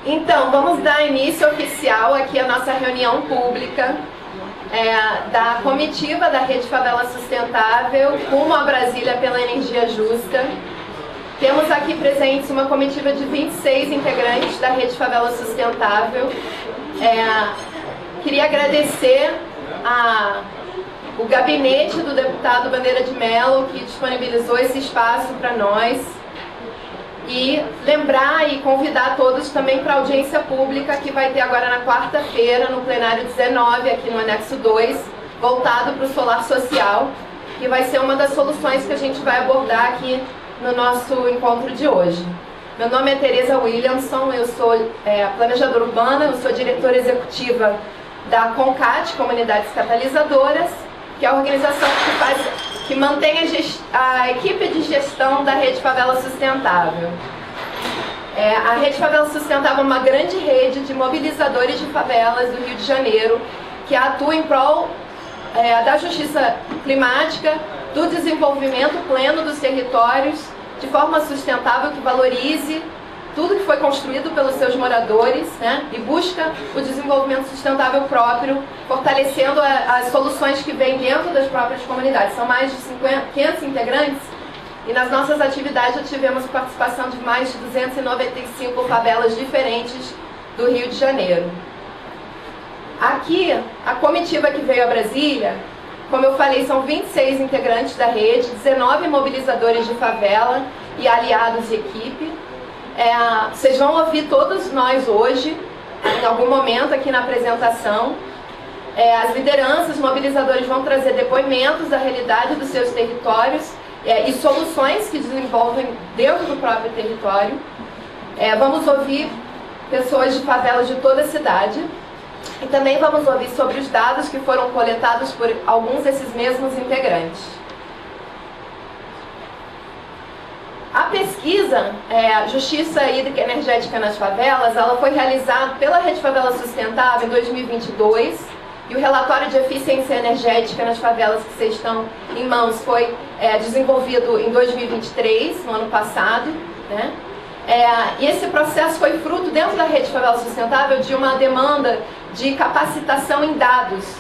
Então, vamos dar início oficial aqui à nossa reunião pública da comitiva da Rede Favela Sustentável rumo a Brasília pela Energia Justa. Temos aqui presentes uma comitiva de 26 integrantes da Rede Favela Sustentável. Queria agradecer o gabinete do deputado Bandeira de Mello, que disponibilizou esse espaço para nós. E lembrar e convidar todos também para a audiência pública que vai ter agora na quarta-feira, no plenário 19, aqui no anexo 2, voltado para o solar social, que vai ser uma das soluções que a gente vai abordar aqui no nosso encontro de hoje. Meu nome é Tereza Williamson, eu sou planejadora urbana, eu sou diretora executiva da CONCAT, Comunidades Catalisadoras, que é a organização que mantém a equipe de gestão da Rede Favela Sustentável. A Rede Favela Sustentável é uma grande rede de mobilizadores de favelas do Rio de Janeiro, que atua em prol da justiça climática, do desenvolvimento pleno dos territórios, de forma sustentável, que valorize tudo que foi construído pelos seus moradores, né, e busca o desenvolvimento sustentável próprio, fortalecendo as soluções que vêm dentro das próprias comunidades. São mais de 500 integrantes e nas nossas atividades já tivemos participação de mais de 295 favelas diferentes do Rio de Janeiro. Aqui, a comitiva que veio a Brasília, como eu falei, são 26 integrantes da rede, 19 mobilizadores de favela e aliados e equipe. Vocês vão ouvir todos nós hoje, em algum momento aqui na apresentação. As lideranças, mobilizadores vão trazer depoimentos da realidade dos seus territórios e soluções que desenvolvem dentro do próprio território. Vamos ouvir pessoas de favelas de toda a cidade e também vamos ouvir sobre os dados que foram coletados por alguns desses mesmos integrantes. A pesquisa Justiça Hídrica e Energética nas Favelas, ela foi realizada pela Rede Favela Sustentável em 2022 e o relatório de eficiência energética nas favelas que vocês estão em mãos foi desenvolvido em 2023, no ano passado, né? E esse processo foi fruto dentro da Rede Favela Sustentável de uma demanda de capacitação em dados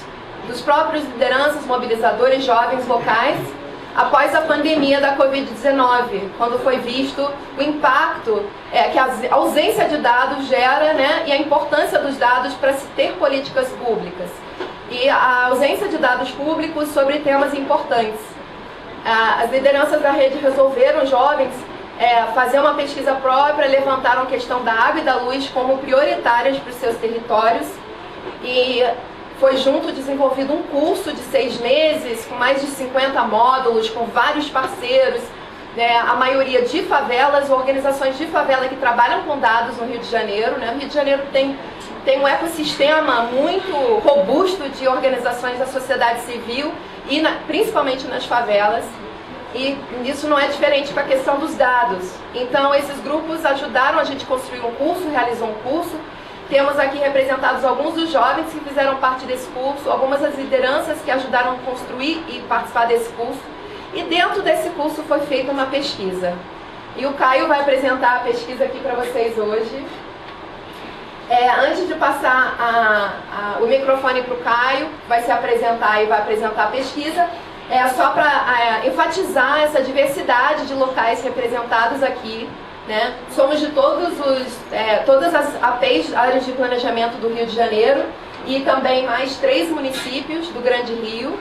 dos próprios lideranças, mobilizadores, jovens locais, após a pandemia da Covid-19, quando foi visto o impacto que a ausência de dados gera, né, e a importância dos dados para se ter políticas públicas. E a ausência de dados públicos sobre temas importantes. As lideranças da rede resolveram, jovens, fazer uma pesquisa própria, levantaram a questão da água e da luz como prioritárias para os seus territórios e foi junto desenvolvido um curso de 6 meses, com mais de 50 módulos, com vários parceiros, a maioria de favelas, organizações de favela que trabalham com dados no Rio de Janeiro. Né? O Rio de Janeiro tem um ecossistema muito robusto de organizações da sociedade civil, e principalmente nas favelas, e isso não é diferente para a questão dos dados. Então esses grupos ajudaram a gente a construir um curso, realizou um curso. Temos aqui representados alguns dos jovens que fizeram parte desse curso, algumas das lideranças que ajudaram a construir e participar desse curso. E dentro desse curso foi feita uma pesquisa. E o Caio vai apresentar a pesquisa aqui para vocês hoje. Antes de passar o microfone para o Caio, vai se apresentar e vai apresentar a pesquisa, só para enfatizar essa diversidade de locais representados aqui. Né? Somos de todas as APs, áreas de planejamento do Rio de Janeiro, e também mais 3 municípios do Grande Rio.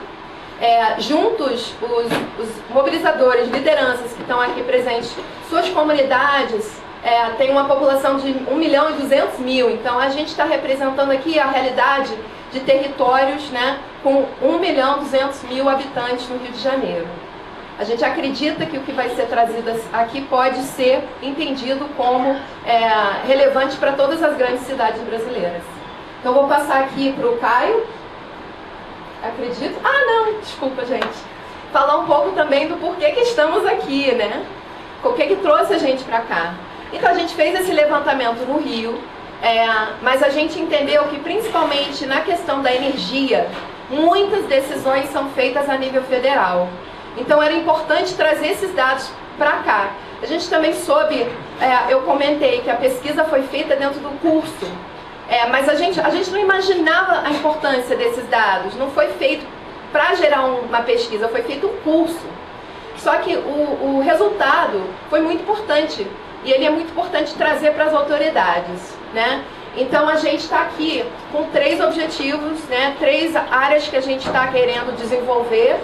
Juntos, os mobilizadores, lideranças que estão aqui presentes, suas comunidades, têm uma população de 1.200.000, então a gente está representando aqui a realidade de territórios, né, com 1.200.000 habitantes no Rio de Janeiro. A gente acredita que o que vai ser trazido aqui pode ser entendido como relevante para todas as grandes cidades brasileiras. Então vou passar aqui para o Caio. Acredito? Desculpa, gente. Falar um pouco também do porquê que estamos aqui, né? O que trouxe a gente para cá. Então a gente fez esse levantamento no Rio, mas a gente entendeu que principalmente na questão da energia, muitas decisões são feitas a nível federal. Então era importante trazer esses dados para cá. A gente também soube eu comentei que a pesquisa foi feita dentro do curso, mas a gente não imaginava a importância desses dados. Não foi feito para gerar uma pesquisa, foi feito um curso. Só que o resultado foi muito importante, e ele é muito importante trazer para as autoridades, né? Então a gente está aqui com 3 objetivos, né? 3 áreas que a gente está querendo desenvolver,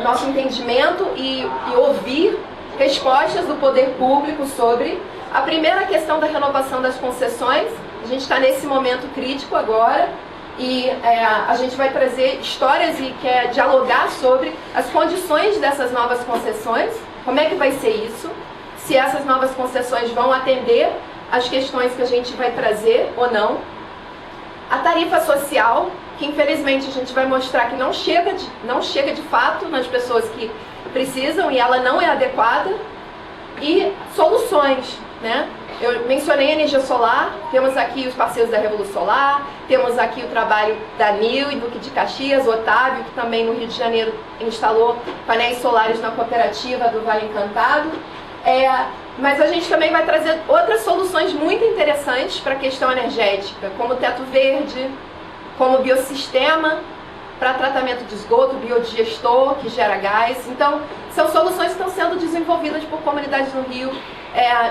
nosso entendimento e ouvir respostas do poder público sobre a primeira questão da renovação das concessões. A gente está nesse momento crítico agora e a gente vai trazer histórias e quer dialogar sobre as condições dessas novas concessões, como é que vai ser isso, se essas novas concessões vão atender as questões que a gente vai trazer ou não. A tarifa social, que infelizmente a gente vai mostrar que não chega de fato nas pessoas que precisam e ela não é adequada. E soluções, né? Eu mencionei a energia solar, temos aqui os parceiros da Revolução Solar, temos aqui o trabalho da NIL e Duque de Caxias, o Otávio, que também no Rio de Janeiro instalou painéis solares na cooperativa do Vale Encantado. Mas a gente também vai trazer outras soluções muito interessantes para a questão energética, como o teto verde, como o biossistema para tratamento de esgoto, biodigestor, que gera gás. Então, são soluções que estão sendo desenvolvidas por comunidades no Rio,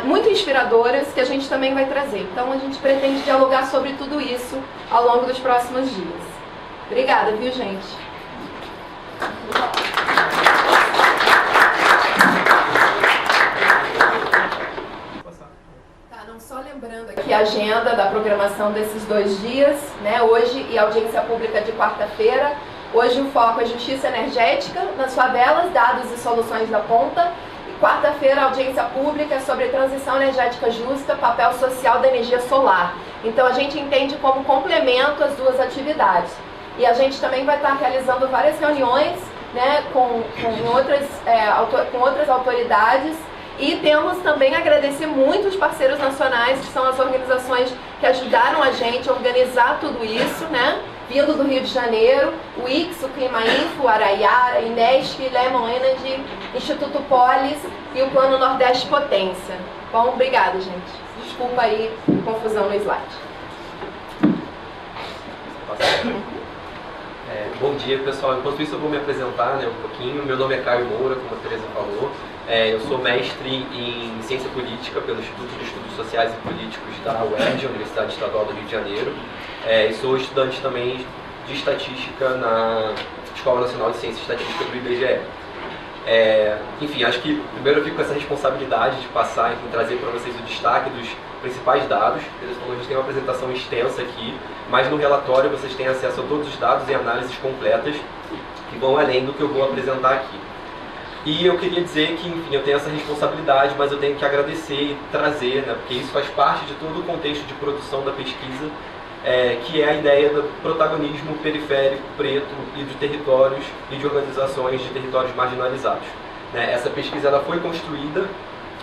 muito inspiradoras, que a gente também vai trazer. Então, a gente pretende dialogar sobre tudo isso ao longo dos próximos dias. Obrigada, viu, gente? Só lembrando aqui a agenda da programação desses 2 dias, né? Hoje e audiência pública de quarta-feira. Hoje o foco é justiça energética nas favelas, dados e soluções da ponta. E quarta-feira audiência pública sobre transição energética justa, papel social da energia solar. Então a gente entende como complemento as 2 atividades. E a gente também vai estar realizando várias reuniões, né, com outras autoridades. E temos também a agradecer muito os parceiros nacionais, que são as organizações que ajudaram a gente a organizar tudo isso, né? Vindo do Rio de Janeiro, o IX, o Clima Info, o Araiara, Inesc, Lemon Energy, Instituto Polis e o Plano Nordeste Potência. Bom, obrigada, gente. Desculpa aí a confusão no slide. Bom dia, pessoal. Enquanto isso eu vou me apresentar, né, um pouquinho. Meu nome é Caio Moura, como a Teresa falou. Eu sou mestre em Ciência Política pelo Instituto de Estudos Sociais e Políticos da UERJ, Universidade Estadual do Rio de Janeiro. E sou estudante também de Estatística na Escola Nacional de Ciência e Estatística do IBGE. Enfim, acho que primeiro eu fico com essa responsabilidade de passar, enfim, trazer para vocês o destaque dos principais dados. A gente tem uma apresentação extensa aqui, mas no relatório vocês têm acesso a todos os dados e análises completas que vão além do que eu vou apresentar aqui. E eu queria dizer que, enfim, eu tenho essa responsabilidade, mas eu tenho que agradecer e trazer, né, porque isso faz parte de todo o contexto de produção da pesquisa, que é a ideia do protagonismo periférico, preto e de territórios e de organizações de territórios marginalizados. Essa pesquisa ela foi construída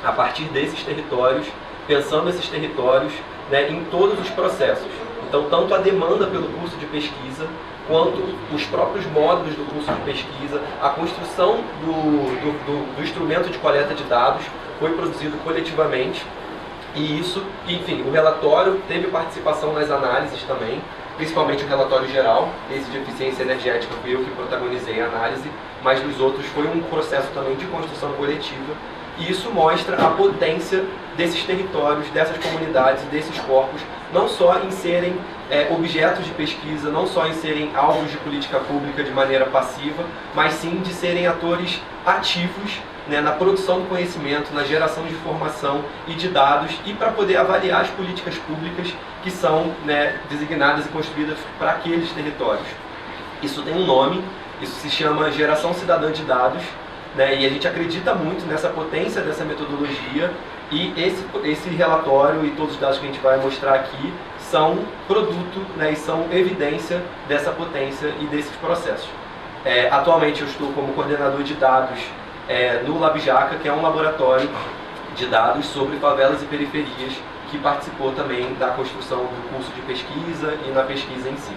a partir desses territórios, pensando esses territórios, né, em todos os processos. Então, tanto a demanda pelo curso de pesquisa, quanto os próprios módulos do curso de pesquisa, a construção do instrumento de coleta de dados foi produzido coletivamente. E isso, enfim, o relatório teve participação nas análises também, principalmente o relatório geral. Esse de eficiência energética fui eu que protagonizei a análise, mas nos outros foi um processo também de construção coletiva. E isso mostra a potência desses territórios, dessas comunidades e desses corpos, não só em serem objetos de pesquisa, não só em serem alvos de política pública de maneira passiva, mas sim de serem atores ativos, né, na produção do conhecimento, na geração de informação e de dados, e para poder avaliar as políticas públicas que são, né, designadas e construídas para aqueles territórios. Isso tem um nome, isso se chama geração cidadã de dados, né, e a gente acredita muito nessa potência dessa metodologia, e esse relatório e todos os dados que a gente vai mostrar aqui são produto, né, e são evidência dessa potência e desses processos. Atualmente eu estou como coordenador de dados no LabJaca, que é um laboratório de dados sobre favelas e periferias, que participou também da construção do curso de pesquisa e na pesquisa em si.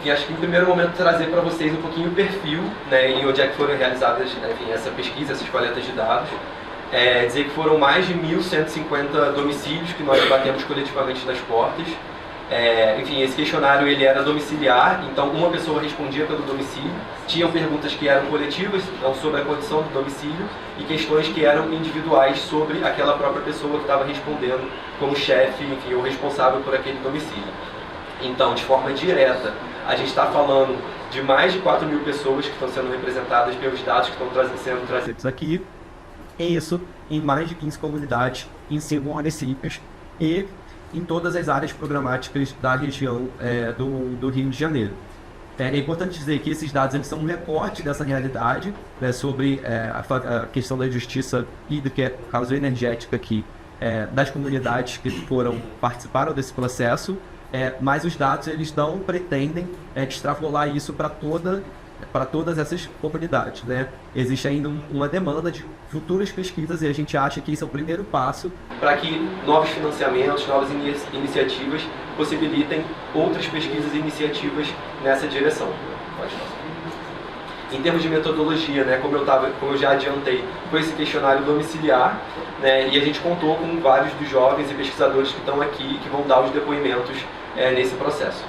E acho que, em primeiro momento, trazer para vocês um pouquinho o perfil, né, e onde é que foram realizadas, enfim, essa pesquisa, essas coletas de dados. dizer que foram mais de 1.150 domicílios que nós batemos coletivamente nas portas. Enfim, esse questionário ele era domiciliar, então uma pessoa respondia pelo domicílio. Tinham perguntas que eram coletivas, então sobre a condição do domicílio, e questões que eram individuais sobre aquela própria pessoa que estava respondendo como chefe, enfim, ou responsável por aquele domicílio. Então, de forma direta, a gente está falando de mais de 4.000 pessoas que estão sendo representadas pelos dados que estão sendo trazidos aqui. E isso em mais de 15 comunidades, em 5 municípios e em todas as áreas programáticas da região do Rio de Janeiro. É importante dizer que esses dados eles são um recorte dessa realidade, né, sobre a questão da justiça hídrica, causa energética aqui, das comunidades que participaram desse processo, mas os dados eles não pretendem extrapolar isso para todas essas comunidades, né? Existe ainda uma demanda de futuras pesquisas e a gente acha que isso é o primeiro passo para que novos financiamentos, novas iniciativas possibilitem outras pesquisas e iniciativas nessa direção. Pode falar. Em termos de metodologia, né, como eu já adiantei, foi esse questionário domiciliar, né, e a gente contou com vários dos jovens e pesquisadores que estão aqui e que vão dar os depoimentos nesse processo.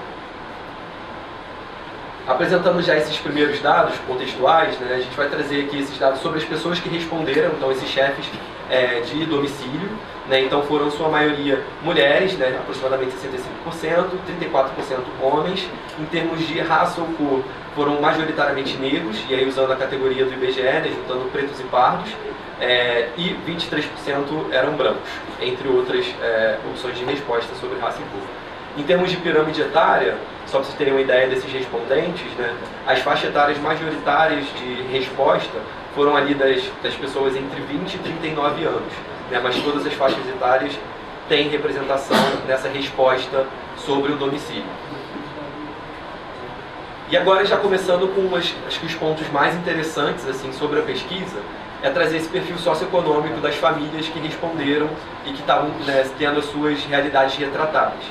Apresentando já esses primeiros dados contextuais, né, a gente vai trazer aqui esses dados sobre as pessoas que responderam, então esses chefes de domicílio, né, então foram sua maioria mulheres, né, aproximadamente 65%, 34% homens. Em termos de raça ou cor, foram majoritariamente negros, e aí usando a categoria do IBGE, né, juntando pretos e pardos, e 23% eram brancos, entre outras opções de resposta sobre raça e cor. Em termos de pirâmide etária, só para vocês terem uma ideia desses respondentes, né, as faixas etárias majoritárias de resposta foram ali das pessoas entre 20 e 39 anos, né, mas todas as faixas etárias têm representação nessa resposta sobre o domicílio. E agora, já começando com acho que os pontos mais interessantes assim, sobre a pesquisa, é trazer esse perfil socioeconômico das famílias que responderam e que estavam, né, tendo as suas realidades retratadas.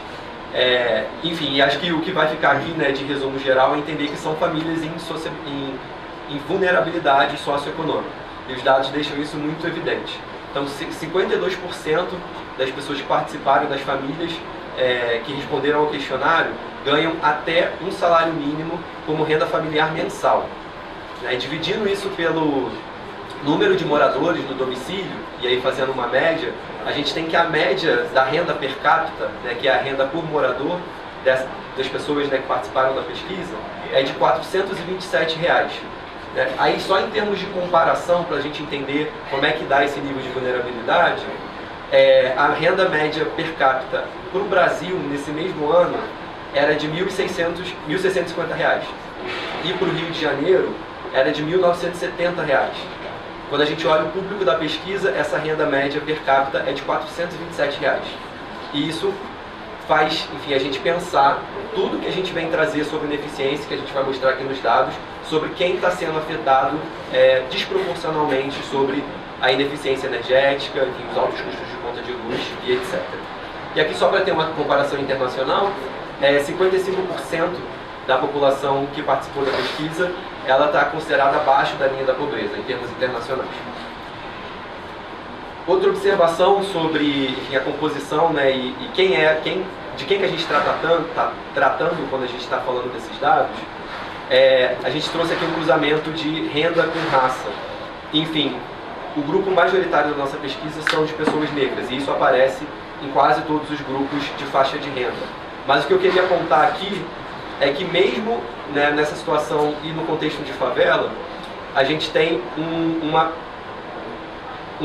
Enfim, acho que o que vai ficar aqui, né, de resumo geral é entender que são famílias em vulnerabilidade socioeconômica. E os dados deixam isso muito evidente. Então, 52% das pessoas que participaram, das famílias que responderam ao questionário, ganham até um salário mínimo como renda familiar mensal. Dividindo isso pelo número de moradores no domicílio, e aí fazendo uma média, a gente tem que a média da renda per capita, né, que é a renda por morador das pessoas, né, que participaram da pesquisa, é de R$ 427. Né? Aí só em termos de comparação, para a gente entender como é que dá esse nível de vulnerabilidade, a renda média per capita para o Brasil, nesse mesmo ano, era de R$ 1.650. E para o Rio de Janeiro, era de R$ 1.970. Quando a gente olha o público da pesquisa, essa renda média per capita é de R$ 427. E isso faz, enfim, a gente pensar tudo que a gente vem trazer sobre ineficiência, que a gente vai mostrar aqui nos dados, sobre quem está sendo afetado desproporcionalmente sobre a ineficiência energética, enfim, os altos custos de conta de luz e etc. E aqui, só para ter uma comparação internacional, 55% da população que participou da pesquisa, ela está considerada abaixo da linha da pobreza, em termos internacionais. Outra observação sobre, enfim, a composição, né, e de quem que a gente está tratando quando a gente está falando desses dados, a gente trouxe aqui um cruzamento de renda com raça. Enfim, o grupo majoritário da nossa pesquisa são de pessoas negras, e isso aparece em quase todos os grupos de faixa de renda. Mas o que eu queria apontar aqui é que mesmo, né, nessa situação e no contexto de favela, a gente tem uma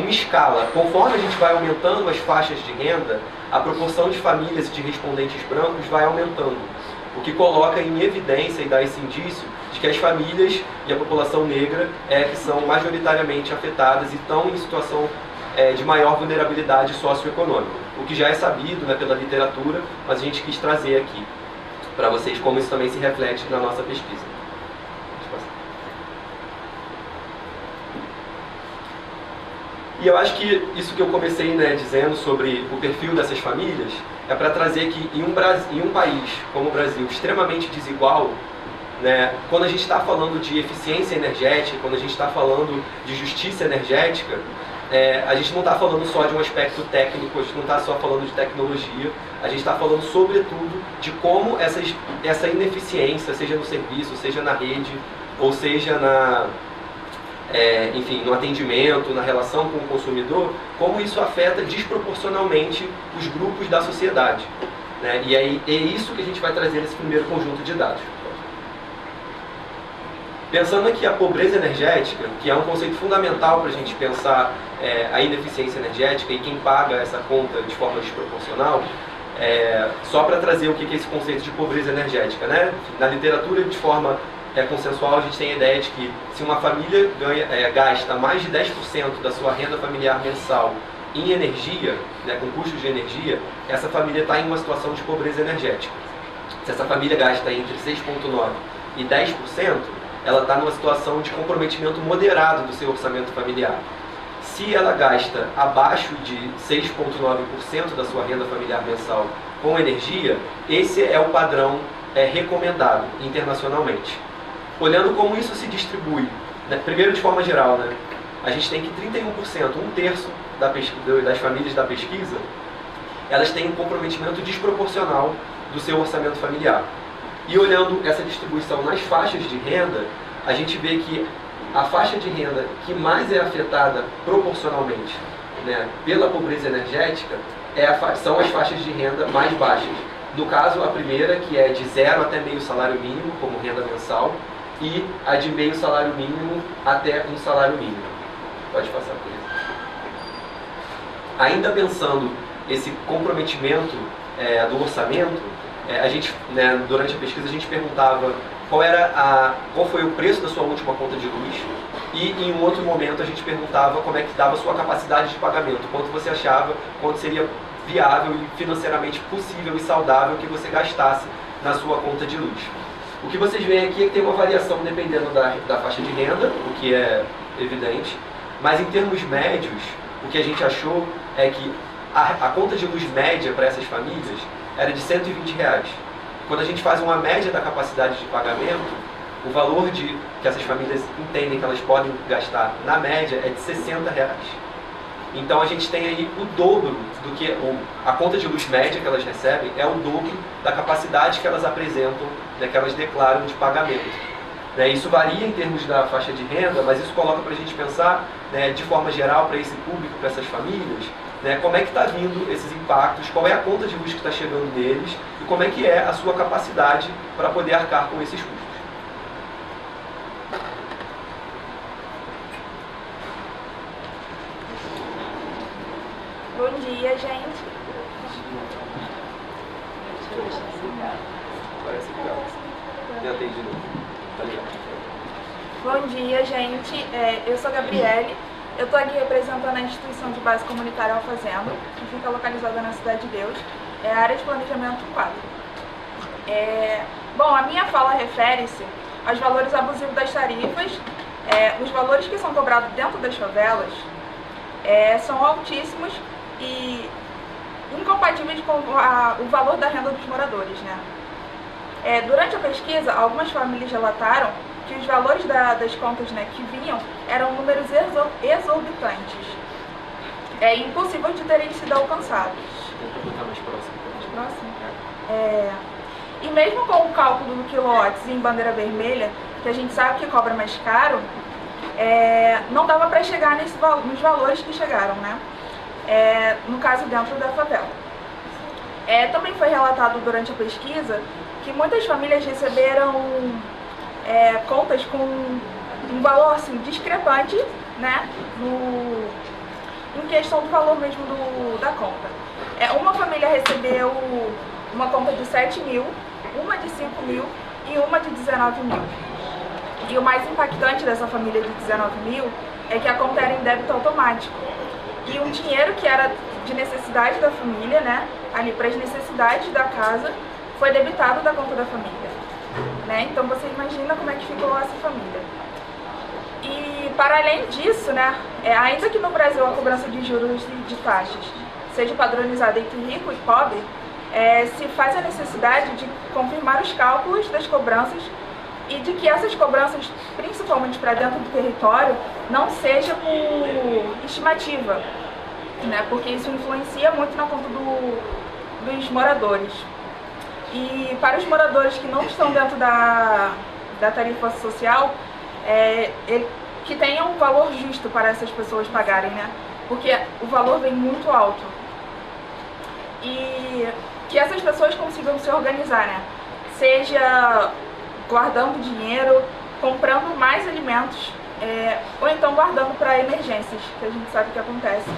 escala. Conforme a gente vai aumentando as faixas de renda, a proporção de famílias e de respondentes brancos vai aumentando, o que coloca em evidência e dá esse indício de que as famílias e a população negra que são majoritariamente afetadas e estão em situação de maior vulnerabilidade socioeconômica, o que já é sabido, né, pela literatura, mas a gente quis trazer aqui para vocês como isso também se reflete na nossa pesquisa. E eu acho que isso que eu comecei, né, dizendo sobre o perfil dessas famílias é para trazer que em um país como o Brasil, extremamente desigual, né, quando a gente está falando de eficiência energética, quando a gente está falando de justiça energética, a gente não está falando só de um aspecto técnico, a gente não está só falando de tecnologia, a gente está falando sobretudo de como essa ineficiência, seja no serviço, seja na rede, ou seja enfim, no atendimento, na relação com o consumidor, como isso afeta desproporcionalmente os grupos da sociedade, né? E aí é isso que a gente vai trazer nesse primeiro conjunto de dados. Pensando aqui a pobreza energética, que é um conceito fundamental para a gente pensar a ineficiência energética e quem paga essa conta de forma desproporcional, só para trazer o que é esse conceito de pobreza energética, né? Na literatura, de forma consensual, a gente tem a ideia de que se uma família gasta mais de 10% da sua renda familiar mensal em energia, né, com custos de energia, essa família está em uma situação de pobreza energética. Se essa família gasta entre 6,9% e 10%, ela está numa situação de comprometimento moderado do seu orçamento familiar. Se ela gasta abaixo de 6,9% da sua renda familiar mensal com energia, esse é o padrão recomendado internacionalmente. Olhando como isso se distribui, né? Primeiro de forma geral, né? A gente tem que 31%, um terço das famílias da pesquisa, elas têm um comprometimento desproporcional do seu orçamento familiar. E olhando essa distribuição nas faixas de renda, a gente vê que a faixa de renda que mais é afetada proporcionalmente, né, pela pobreza energética são as faixas de renda mais baixas. No caso, a primeira, que é de 0 até meio salário mínimo, como renda mensal, e a de meio salário mínimo até um salário mínimo. Pode passar por isso. Ainda pensando esse comprometimento do orçamento, a gente, né, durante a pesquisa, a gente perguntava qual foi o preço da sua última conta de luz, e em um outro momento a gente perguntava como é que dava a sua capacidade de pagamento, quanto você achava, quanto seria viável e financeiramente possível e saudável que você gastasse na sua conta de luz. O que vocês veem aqui é que tem uma variação dependendo da faixa de renda, o que é evidente, mas em termos médios, o que a gente achou é que a conta de luz média para essas famílias era de R$120. Quando a gente faz uma média da capacidade de pagamento, o valor que essas famílias entendem que elas podem gastar na média é de R$60. Então a gente tem aí o dobro do que a conta de luz média que elas recebem é o dobro da capacidade que elas apresentam, né, que elas declaram de pagamento. Né, isso varia em termos da faixa de renda, mas isso coloca para a gente pensar, né, de forma geral para esse público, para essas famílias, né, como é que está vindo esses impactos, qual é a conta de luz que está chegando neles e como é que é a sua capacidade para poder arcar com esses custos. Bom dia, gente. Parece legal. Tenta aí de novo. Tá ligado? Bom dia, gente. Eu sou a Gabriele. Eu estou aqui representando a instituição de base comunitária Alfazema, que fica localizada na Cidade de Deus. É a área de planejamento 4. Bom, a minha fala refere-se aos valores abusivos das tarifas. Os valores que são cobrados dentro das favelas são altíssimos e incompatíveis com o valor da renda dos moradores, né? Durante a pesquisa, algumas famílias relataram que os valores das contas, né, que vinham eram números exorbitantes, impossíveis de terem sido alcançados. Vou botar mais próximo. E mesmo com o cálculo do quilowatts em bandeira vermelha, que a gente sabe que cobra mais caro, não dava para chegar nos valores que chegaram, né? No caso, dentro da favela. Também foi relatado durante a pesquisa que muitas famílias receberam contas com um valor assim, discrepante, né, em questão do valor mesmo da conta. Uma família recebeu uma conta de 7 mil, uma de 5 mil e uma de 19 mil. E o mais impactante dessa família de 19 mil é que a conta era em débito automático. E um dinheiro que era de necessidade da família, né, ali para as necessidades da casa, foi debitado da conta da família. Né? Então você imagina como é que ficou essa família. E para além disso, né, ainda que no Brasil a cobrança de juros e de taxas seja padronizada entre rico e pobre, se faz a necessidade de confirmar os cálculos das cobranças e de que essas cobranças, principalmente para dentro do território, não seja por estimativa, né? Porque isso influencia muito na conta dos moradores. E para os moradores que não estão dentro da tarifa social, que tenha um valor justo para essas pessoas pagarem, né? Porque o valor vem muito alto. E que essas pessoas consigam se organizar, né? Seja guardando dinheiro, comprando mais alimentos, ou então guardando para emergências, que a gente sabe que acontece.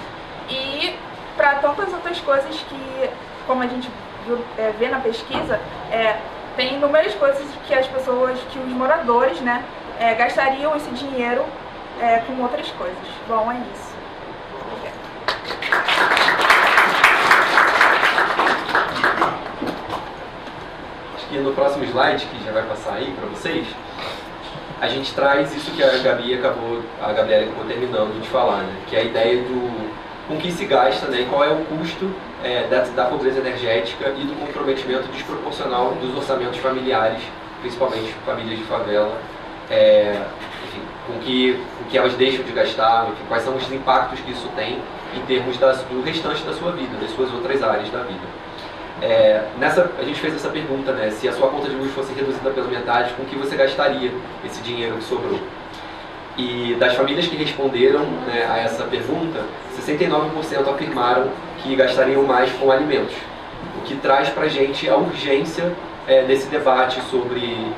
E para tantas outras coisas que, como a gente vê na pesquisa, tem inúmeras coisas que que os moradores, né, gastariam esse dinheiro com outras coisas. Bom, é isso. Acho que no próximo slide, que já vai passar aí para vocês, a gente traz isso que a Gabriela acabou terminando de falar, né, que é a ideia com que se gasta, né, e qual é o custo da pobreza energética e do comprometimento desproporcional dos orçamentos familiares, principalmente famílias de favela, enfim, com que elas deixam de gastar, enfim, quais são os impactos que isso tem em termos do restante da sua vida, das suas outras áreas da vida. A gente fez essa pergunta, né, se a sua conta de luz fosse reduzida pela metade, com que você gastaria esse dinheiro que sobrou? E das famílias que responderam, né, a essa pergunta, 69% afirmaram que gastariam mais com alimentos, o que traz para a gente a urgência desse debate sobre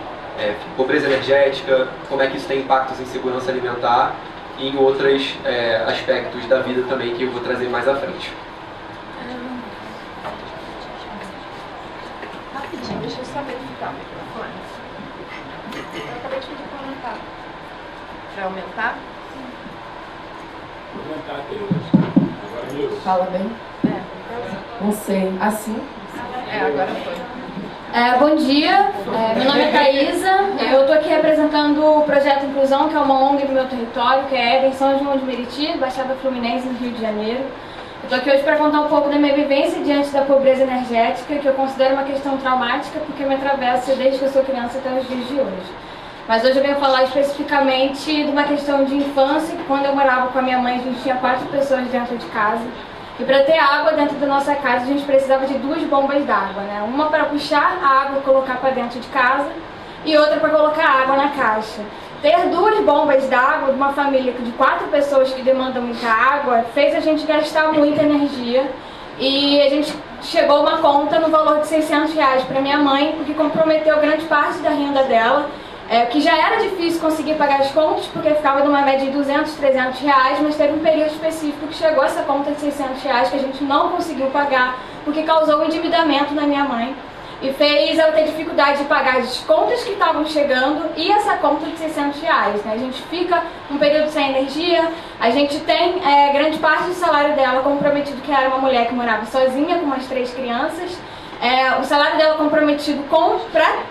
pobreza energética, como é que isso tem impactos em segurança alimentar e em outros aspectos da vida também que eu vou trazer mais à frente. Rapidinho, deixa eu só verificar o microfone. Eu acabei de pedir para aumentar. Vai aumentar? Vou aumentar, Tereza. Agora melhorou. Fala bem? Não sei. Assim? Agora foi. Bom dia, meu nome é Thaisa, eu estou aqui representando o Projeto Inclusão, que é uma ONG do meu território, que é em São João de Meriti, Baixada Fluminense, no Rio de Janeiro. Eu estou aqui hoje para contar um pouco da minha vivência diante da pobreza energética, que eu considero uma questão traumática, porque me atravessa desde que eu sou criança até os dias de hoje. Mas hoje eu venho falar especificamente de uma questão de infância, que quando eu morava com a minha mãe, a gente tinha 4 pessoas dentro de casa. E para ter água dentro da nossa casa, a gente precisava de 2 bombas d'água, né? Uma para puxar a água e colocar para dentro de casa e outra para colocar água na caixa. Ter 2 bombas d'água de uma família de 4 pessoas que demandam muita água fez a gente gastar muita energia e a gente chegou a uma conta no valor de R$600 para minha mãe, o que comprometeu grande parte da renda dela. Que já era difícil conseguir pagar as contas, porque ficava numa média de R$200, R$300, mas teve um período específico que chegou essa conta de R$600 que a gente não conseguiu pagar, porque causou um endividamento na minha mãe e fez ela ter dificuldade de pagar as contas que estavam chegando e essa conta de R$600, né? A gente fica um período sem energia, a gente tem grande parte do salário dela comprometido, que era uma mulher que morava sozinha com umas 3 crianças. O salário dela comprometido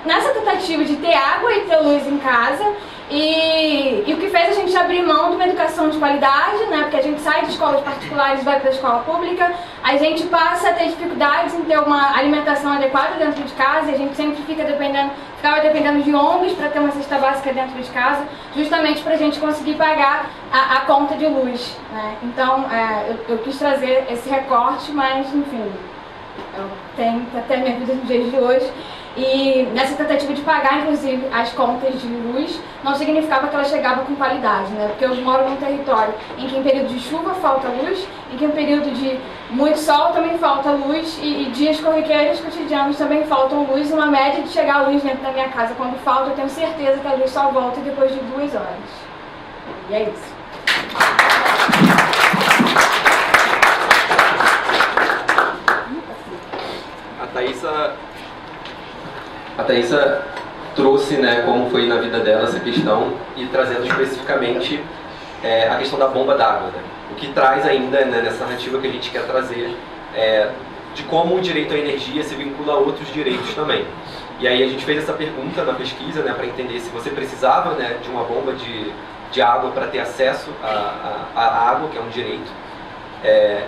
nessa tentativa de ter água e ter luz em casa e o que fez a gente abrir mão de uma educação de qualidade, né? Porque a gente sai de escolas particulares e vai para a escola pública, a gente passa a ter dificuldades em ter uma alimentação adequada dentro de casa e a gente sempre ficava dependendo de ONGs para ter uma cesta básica dentro de casa, justamente para a gente conseguir pagar a conta de luz, né? Então eu quis trazer esse recorte, mas enfim, eu tenho até minha vida nos dias de hoje e nessa tentativa de pagar inclusive as contas de luz não significava que ela chegava com qualidade, né? Porque eu moro num território em que em período de chuva falta luz, em que em período de muito sol também falta luz e dias corriqueiros cotidianos também faltam luz, uma média de chegar a luz dentro da minha casa quando falta, eu tenho certeza que a luz só volta depois de 2 horas. E é isso. A Thaisa trouxe, né, como foi na vida dela essa questão e trazendo especificamente a questão da bomba d'água, né? O que traz ainda, né, nessa narrativa que a gente quer trazer de como o direito à energia se vincula a outros direitos também. E aí a gente fez essa pergunta na pesquisa, né, para entender se você precisava, né, de uma bomba de água para ter acesso à água, que é um direito.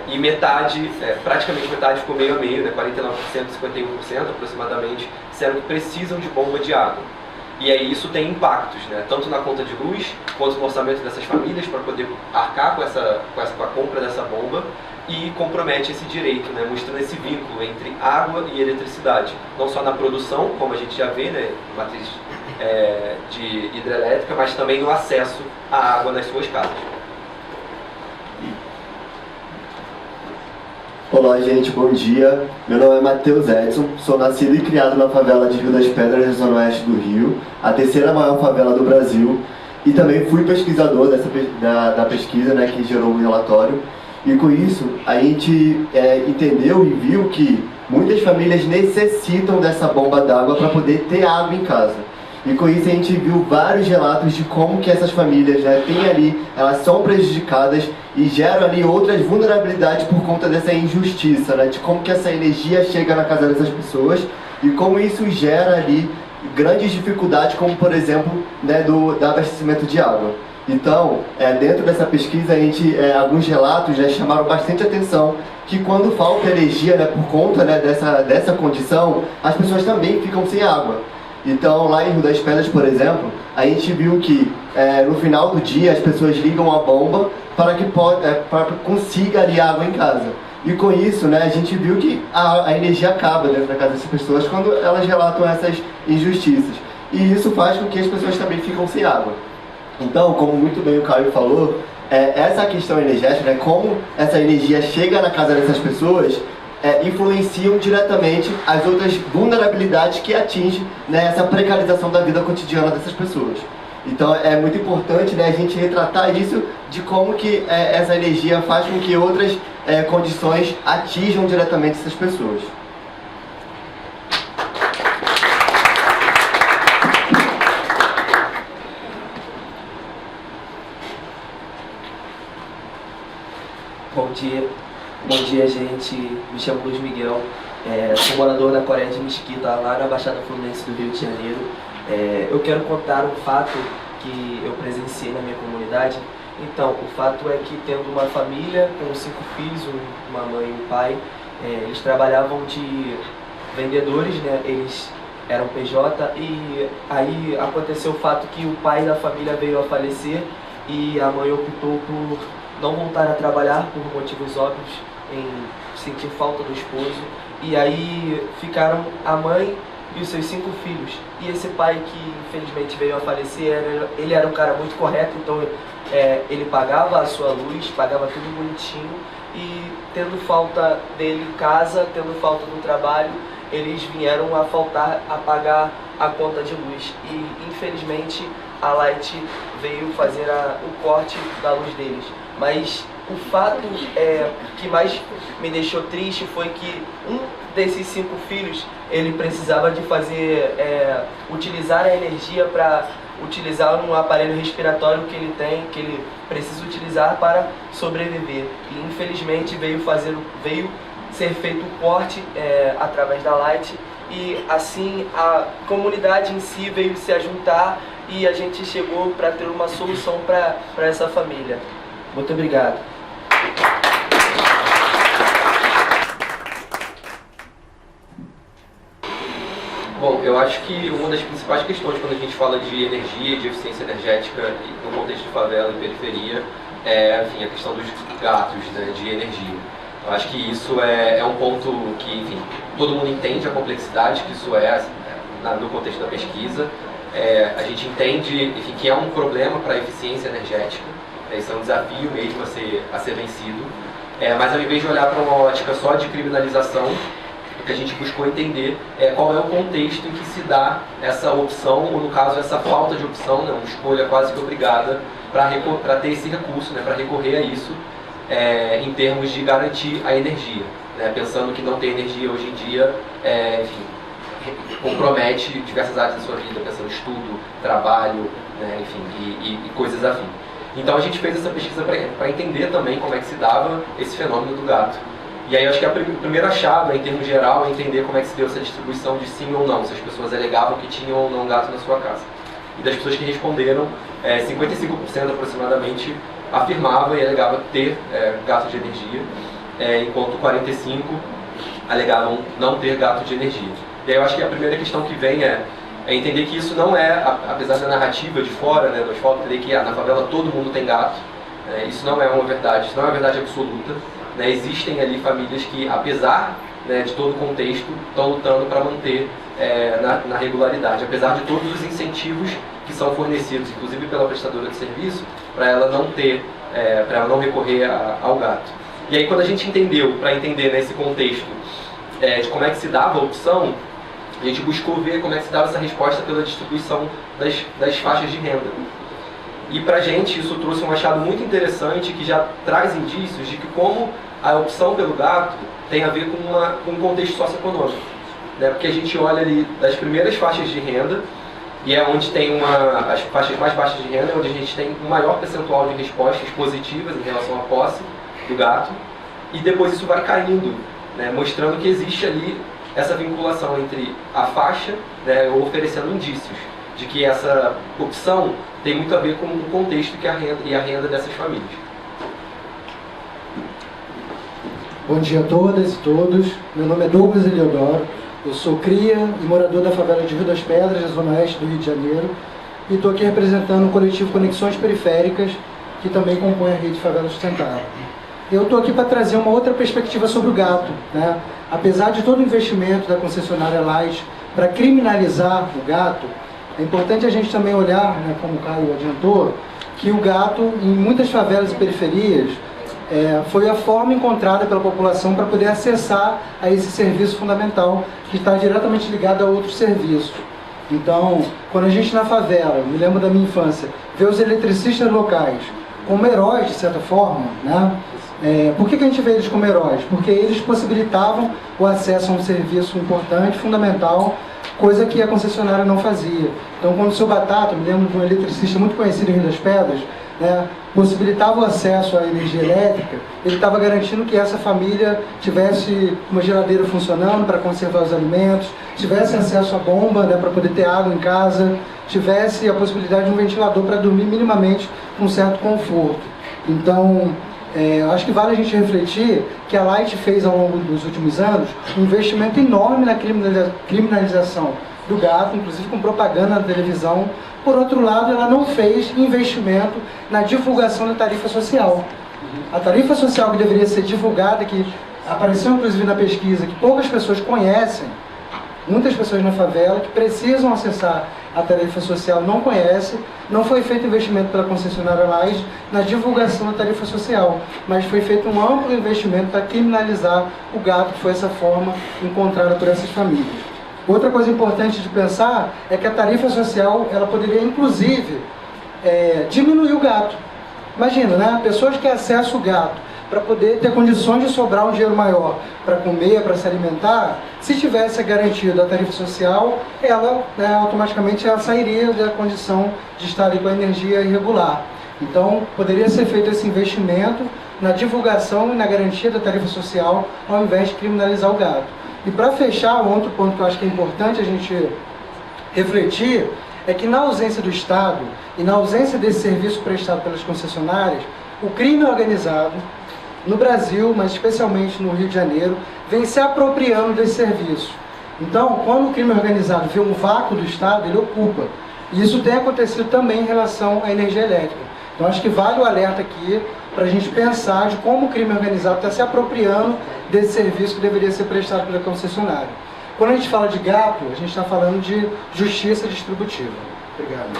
E metade, praticamente metade ficou meio a meio, né, 49%, 51% aproximadamente, disseram que precisam de bomba de água. E aí isso tem impactos, né? Tanto na conta de luz, quanto no orçamento dessas famílias para poder arcar com a compra dessa bomba, e compromete esse direito, né? Mostrando esse vínculo entre água e eletricidade. Não só na produção, como a gente já vê, né? Matriz de hidrelétrica, mas também no acesso à água nas suas casas. Olá, gente, bom dia. Meu nome é Matheus Edson, sou nascido e criado na favela de Rio das Pedras, na zona oeste do Rio, a terceira maior favela do Brasil, e também fui pesquisador da pesquisa, né, que gerou o relatório. E com isso, a gente entendeu e viu que muitas famílias necessitam dessa bomba d'água para poder ter água em casa. E com isso a gente viu vários relatos de como que essas famílias, né, têm ali, elas são prejudicadas e geram ali outras vulnerabilidades por conta dessa injustiça, né, de como que essa energia chega na casa dessas pessoas e como isso gera ali grandes dificuldades, como por exemplo, né, do abastecimento de água. Então, dentro dessa pesquisa, a gente, alguns relatos, né, chamaram bastante atenção que quando falta energia, né, por conta, né, dessa condição, as pessoas também ficam sem água. Então, lá em Rio das Pedras, por exemplo, a gente viu que no final do dia as pessoas ligam a bomba para que consiga ali água em casa. E com isso, né, a gente viu que a energia acaba dentro da casa dessas pessoas quando elas relatam essas injustiças. E isso faz com que as pessoas também ficam sem água. Então, como muito bem o Caio falou, essa questão energética, né, como essa energia chega na casa dessas pessoas, influenciam diretamente as outras vulnerabilidades que atingem, né, essa precarização da vida cotidiana dessas pessoas. Então é muito importante, né, a gente retratar isso de como que essa energia faz com que outras condições atinjam diretamente essas pessoas. Bom dia, gente. Me chamo Luiz Miguel, sou morador da Coreia de Mesquita, lá na Baixada Fluminense do Rio de Janeiro. Eu quero contar um fato que eu presenciei na minha comunidade. Então, o fato é que, tendo uma família com 5 filhos, uma mãe e um pai, eles trabalhavam de vendedores, né? Eles eram PJ, e aí aconteceu o fato que o pai da família veio a falecer e a mãe optou por não voltar a trabalhar por motivos óbvios, em sentir falta do esposo, e aí ficaram a mãe e os seus 5 filhos. E esse pai, que infelizmente veio a falecer, ele era um cara muito correto, então ele pagava a sua luz, pagava tudo bonitinho, e tendo falta dele em casa, tendo falta do trabalho, eles vieram a faltar a pagar a conta de luz. E infelizmente a Light veio fazer o corte da luz deles. Mas o fato que mais me deixou triste foi que um desses 5 filhos, ele precisava de utilizar a energia para utilizar um aparelho respiratório que ele tem, que ele precisa utilizar para sobreviver. E infelizmente veio ser feito o corte através da Light, e assim a comunidade em si veio se ajuntar e a gente chegou para ter uma solução para essa família. Muito obrigado. Bom, eu acho que uma das principais questões quando a gente fala de energia, de eficiência energética no contexto de favela e periferia é, enfim, a questão dos gatos, né, de energia. Eu acho que isso é um ponto que, enfim, todo mundo entende a complexidade que isso no contexto da pesquisa. A gente entende, enfim, que é um problema para a eficiência energética. Isso é um desafio mesmo a ser vencido. Mas ao invés de olhar para uma ótica só de criminalização, o que a gente buscou entender qual é o contexto em que se dá essa opção, ou no caso essa falta de opção, né, uma escolha quase que obrigada para ter esse recurso, né, para recorrer a isso, em termos de garantir a energia. Né, pensando que não ter energia hoje em dia, enfim, compromete diversas áreas da sua vida, pensando em estudo, trabalho, né, enfim, e coisas afins. Então a gente fez essa pesquisa para entender também como é que se dava esse fenômeno do gato. E aí eu acho que a primeira chave, em termos geral, é entender como é que se deu essa distribuição de sim ou não, se as pessoas alegavam que tinham ou não gato na sua casa. E das pessoas que responderam, 55% aproximadamente afirmava e alegava ter gato de energia, enquanto 45% alegavam não ter gato de energia. E aí eu acho que a primeira questão que vem é entender que isso não é, apesar da narrativa de fora, né, do asfalto, entender que na favela todo mundo tem gato. Isso não é uma verdade, isso não é uma verdade absoluta. Né? Existem ali famílias que, apesar, né, de todo o contexto, estão lutando para manter na regularidade, apesar de todos os incentivos que são fornecidos, inclusive pela prestadora de serviço, para ela não ter, para ela não recorrer ao gato. E aí, quando a gente entendeu, para entender nesse contexto de como é que se dava a opção, a gente buscou ver como é que se dava essa resposta pela distribuição das faixas de renda. E pra gente isso trouxe um achado muito interessante que já traz indícios de que como a opção pelo gato tem a ver com um contexto socioeconômico. Né? Porque a gente olha ali das primeiras faixas de renda, e é onde tem as faixas mais baixas de renda, é onde a gente tem um maior percentual de respostas positivas em relação à posse do gato, e depois isso vai caindo, né? Mostrando que existe ali essa vinculação entre a faixa, né, oferecendo indícios de que essa opção tem muito a ver com o contexto e a renda dessas famílias. Bom dia a todas e todos. Meu nome é Douglas Eliodoro. Eu sou cria e morador da favela de Rio das Pedras, na zona oeste do Rio de Janeiro. E estou aqui representando o coletivo Conexões Periféricas, que também compõe a rede Favela Sustentável. Eu estou aqui para trazer uma outra perspectiva sobre o gato. Né? Apesar de todo o investimento da concessionária Light para criminalizar o gato, é importante a gente também olhar, né, como o Caio adiantou, que o gato, em muitas favelas e periferias, foi a forma encontrada pela população para poder acessar a esse serviço fundamental que está diretamente ligado a outros serviços. Então, quando a gente na favela, me lembro da minha infância, vê os eletricistas locais como heróis, de certa forma, né? Por que a gente vê eles como heróis? Porque eles possibilitavam o acesso a um serviço importante, fundamental, coisa que a concessionária não fazia. Então, quando o seu Batata, me lembro de um eletricista muito conhecido em Rio das Pedras, né, possibilitava o acesso à energia elétrica, ele estava garantindo que essa família tivesse uma geladeira funcionando para conservar os alimentos, tivesse acesso à bomba, né, para poder ter água em casa, tivesse a possibilidade de um ventilador para dormir minimamente com um certo conforto. Então, acho que vale a gente refletir que a Light fez ao longo dos últimos anos um investimento enorme na criminalização do gato, inclusive com propaganda na televisão. Por outro lado, ela não fez investimento na divulgação da tarifa social. A tarifa social que deveria ser divulgada, que apareceu inclusive na pesquisa, que poucas pessoas conhecem, muitas pessoas na favela que precisam acessar a tarifa social não conhecem, não foi feito investimento pela concessionária Light na divulgação da tarifa social, mas foi feito um amplo investimento para criminalizar o gato, que foi essa forma encontrada por essas famílias. Outra coisa importante de pensar é que a tarifa social, ela poderia inclusive diminuir o gato. Imagina, né? Pessoas que acessam o gato para poder ter condições de sobrar um dinheiro maior para comer, para se alimentar, se tivesse garantido a tarifa social, ela automaticamente ela sairia da condição de estar ali com a energia irregular. Então, poderia ser feito esse investimento na divulgação e na garantia da tarifa social, ao invés de criminalizar o gato. E para fechar, um outro ponto que eu acho que é importante a gente refletir, é que na ausência do Estado e na ausência desse serviço prestado pelas concessionárias, o crime organizado, no Brasil, mas especialmente no Rio de Janeiro, vem se apropriando desse serviço. Então, quando o crime organizado vê um vácuo do Estado, ele ocupa. E isso tem acontecido também em relação à energia elétrica. Então, acho que vale o alerta aqui para a gente pensar de como o crime organizado está se apropriando desse serviço que deveria ser prestado pela concessionária. Quando a gente fala de gato, a gente está falando de justiça distributiva. Obrigado.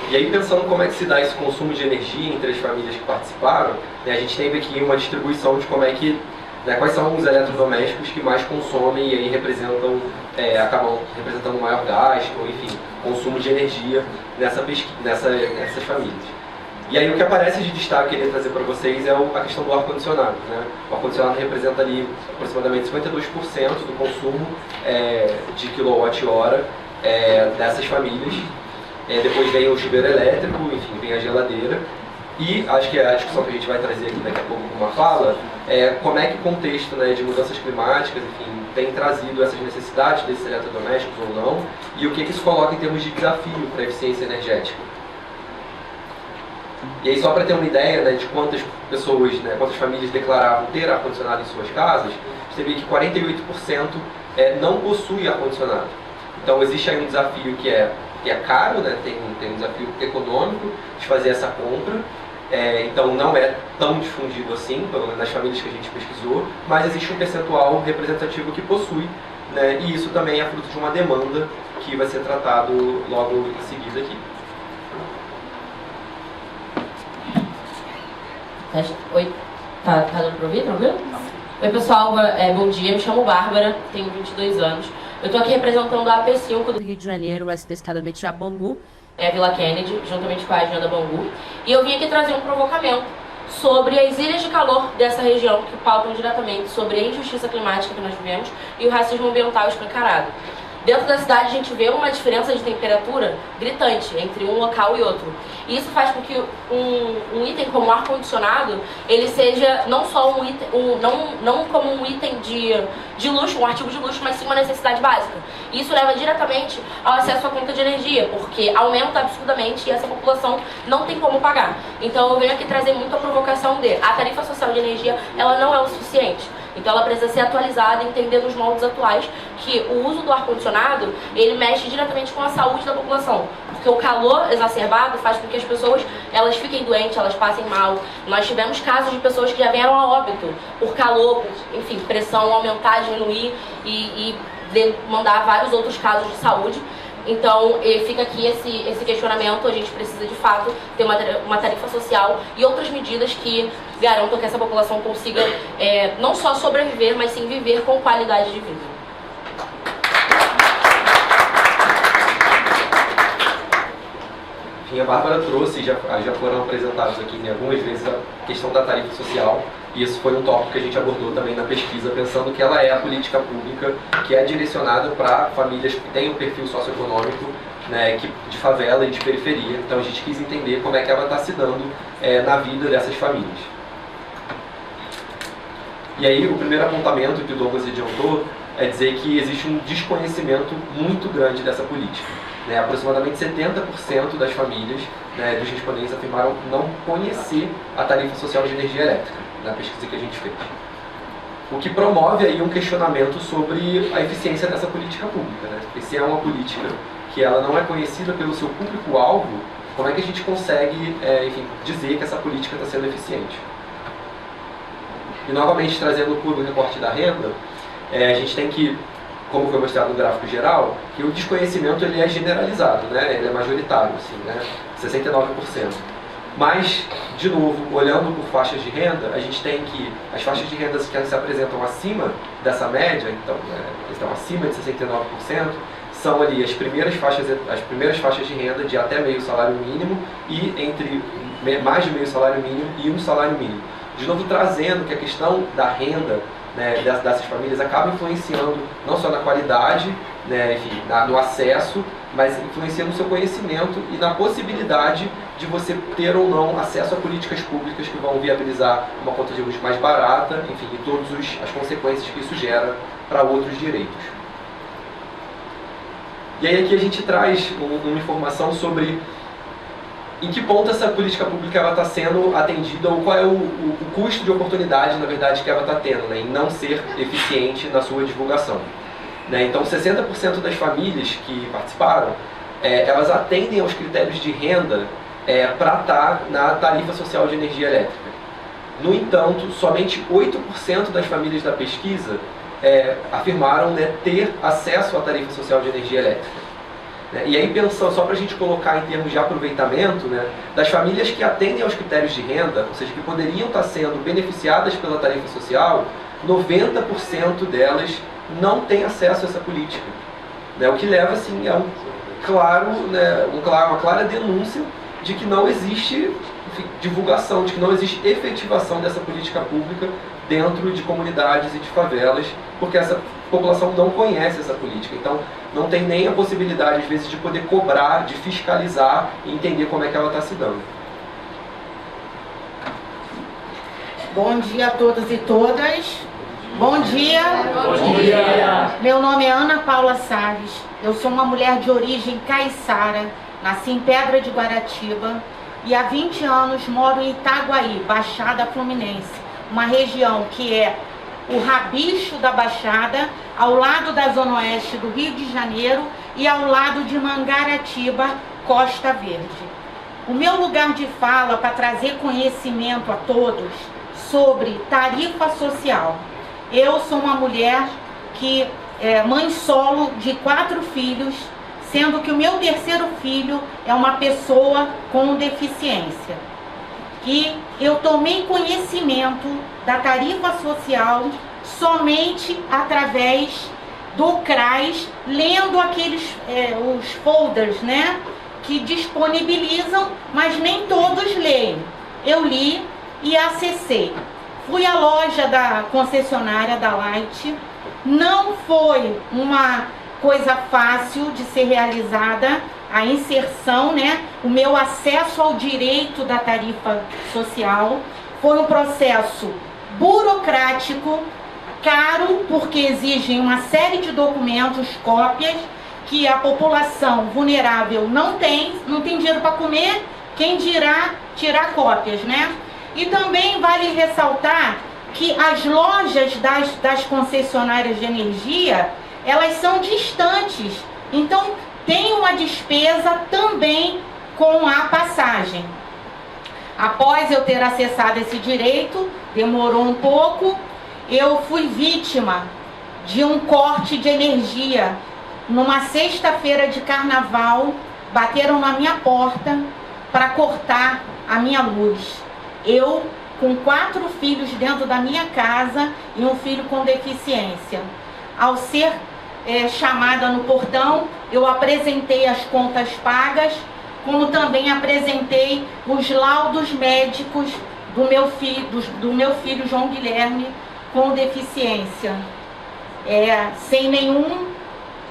E aí, pensando como é que se dá esse consumo de energia entre as famílias que participaram, né, a gente teve aqui uma distribuição de como é que, né, quais são os eletrodomésticos que mais consomem e aí acabam representando maior gasto, ou enfim, consumo de energia nessas famílias. E aí o que aparece de destaque que eu queria trazer para vocês é a questão do ar-condicionado. Né? O ar-condicionado representa ali aproximadamente 52% do consumo de quilowatt-hora dessas famílias. Depois vem o chuveiro elétrico, enfim, vem a geladeira. E acho que a discussão que a gente vai trazer aqui daqui a pouco com uma fala é como é que o contexto, né, de mudanças climáticas, enfim, tem trazido essas necessidades desses eletrodomésticos ou não, e o que isso coloca em termos de desafio para a eficiência energética. E aí, só para ter uma ideia, né, de quantas pessoas, né, quantas famílias declaravam ter ar-condicionado em suas casas, a gente vê que 48% não possui ar-condicionado. Então existe aí um desafio que é caro, né, tem um desafio econômico de fazer essa compra. Então não é tão difundido assim, pelo menos nas famílias que a gente pesquisou, mas existe um percentual representativo que possui, né, e isso também é fruto de uma demanda que vai ser tratado logo em seguida aqui. Oi, tá dando pra ouvir, tranquilo? Oi pessoal, bom dia, me chamo Bárbara, tenho 22 anos. Eu tô aqui representando a AP5 do Rio de Janeiro, o STCado de Bangu, a Vila Kennedy, juntamente com a Agenda Bangu. E eu vim aqui trazer um provocamento sobre as ilhas de calor dessa região que pautam diretamente sobre a injustiça climática que nós vivemos e o racismo ambiental escancarado. Dentro da cidade a gente vê uma diferença de temperatura gritante entre um local e outro. E isso faz com que um item como o ar-condicionado, ele seja não só um item, não como um item de luxo, um artigo de luxo, mas sim uma necessidade básica. E isso leva diretamente ao acesso à conta de energia, porque aumenta absurdamente e essa população não tem como pagar. Então eu venho aqui trazer muito a provocação de a tarifa social de energia, ela não é o suficiente. Então ela precisa ser atualizada e entender nos moldes atuais que o uso do ar-condicionado, ele mexe diretamente com a saúde da população. Porque o calor exacerbado faz com que as pessoas, elas fiquem doentes, elas passem mal. Nós tivemos casos de pessoas que já vieram a óbito por calor, enfim, pressão aumentar, diminuir e demandar vários outros casos de saúde. Então, fica aqui esse questionamento, a gente precisa de fato ter uma tarifa social e outras medidas que garantam que essa população consiga não só sobreviver, mas sim viver com qualidade de vida. Enfim, a Bárbara trouxe, já foram apresentados aqui, né, algumas vezes a questão da tarifa social, e isso foi um tópico que a gente abordou também na pesquisa, pensando que ela é a política pública que é direcionada para famílias que têm um perfil socioeconômico, né, de favela e de periferia. Então a gente quis entender como é que ela está se dando na vida dessas famílias. E aí o primeiro apontamento que o Douglas adiantou é dizer que existe um desconhecimento muito grande dessa política. Né, aproximadamente 70% das famílias, né, dos respondentes afirmaram não conhecer a tarifa social de energia elétrica, na pesquisa que a gente fez. O que promove aí um questionamento sobre a eficiência dessa política pública. Né? Porque se é uma política que ela não é conhecida pelo seu público-alvo, como é que a gente consegue enfim, dizer que essa política está sendo eficiente? E novamente, trazendo por o recorte da renda, a gente tem que, como foi mostrado no gráfico geral, que o desconhecimento ele é generalizado, né? Ele é majoritário, assim, né? 69%. Mas, de novo, olhando por faixas de renda, a gente tem que as faixas de renda que se apresentam acima dessa média, então, estão acima de 69%, são ali as primeiras faixas de renda de até meio salário mínimo e entre mais de meio salário mínimo e um salário mínimo. De novo, trazendo que a questão da renda, né, dessas famílias acaba influenciando não só na qualidade, né, enfim, no acesso, mas influencia no seu conhecimento e na possibilidade de você ter ou não acesso a políticas públicas que vão viabilizar uma conta de luz mais barata, enfim, e todas as consequências que isso gera para outros direitos. E aí aqui a gente traz uma informação sobre em que ponto essa política pública está sendo atendida ou qual é o custo de oportunidade, na verdade, que ela está tendo, né, em não ser eficiente na sua divulgação. Né? Então, 60% das famílias que participaram, elas atendem aos critérios de renda para estar na tarifa social de energia elétrica. No entanto, somente 8% das famílias da pesquisa afirmaram, né, ter acesso à tarifa social de energia elétrica. E aí, pensando, só para a gente colocar em termos de aproveitamento, né, das famílias que atendem aos critérios de renda, ou seja, que poderiam estar sendo beneficiadas pela tarifa social, 90% delas não têm acesso a essa política. Né, o que leva, assim, a uma clara denúncia de que não existe, enfim, divulgação, de que não existe efetivação dessa política pública dentro de comunidades e de favelas, porque essa população não conhece essa política. Então, não tem nem a possibilidade, às vezes, de poder cobrar, de fiscalizar e entender como é que ela está se dando. Bom dia a todos e todas. Bom dia. Bom dia. Meu nome é Ana Paula Salles. Eu sou uma mulher de origem caiçara. Nasci em Pedra de Guaratiba. e há 20 anos moro em Itaguaí, Baixada Fluminense, uma região que é o rabicho da Baixada, ao lado da Zona Oeste do Rio de Janeiro e ao lado de Mangaratiba, Costa Verde. O meu lugar de fala para trazer conhecimento a todos sobre tarifa social. Eu sou uma mulher que é mãe solo de 4 filhos, sendo que o meu terceiro filho é uma pessoa com deficiência. E eu tomei conhecimento da tarifa social somente através do CRAS, lendo aqueles os folders, né, que disponibilizam, mas nem todos leem. Eu li e acessei. Fui à loja da concessionária da Light. Não foi uma coisa fácil de ser realizada a inserção, né, o meu acesso ao direito da tarifa social. Foi um processo burocrático, caro, porque exigem uma série de documentos, cópias, que a população vulnerável não tem dinheiro para comer, quem dirá tirar cópias, né? E também vale ressaltar que as lojas das concessionárias de energia, elas são distantes, então tem uma despesa também com a passagem. Após eu ter acessado esse direito, demorou um pouco, eu fui vítima de um corte de energia. Numa sexta-feira de carnaval, bateram na minha porta para cortar a minha luz. Eu, com 4 filhos dentro da minha casa e um filho com deficiência. Ao ser chamada no portão, eu apresentei as contas pagas, como também apresentei os laudos médicos do meu filho João Guilherme com deficiência. Sem nenhum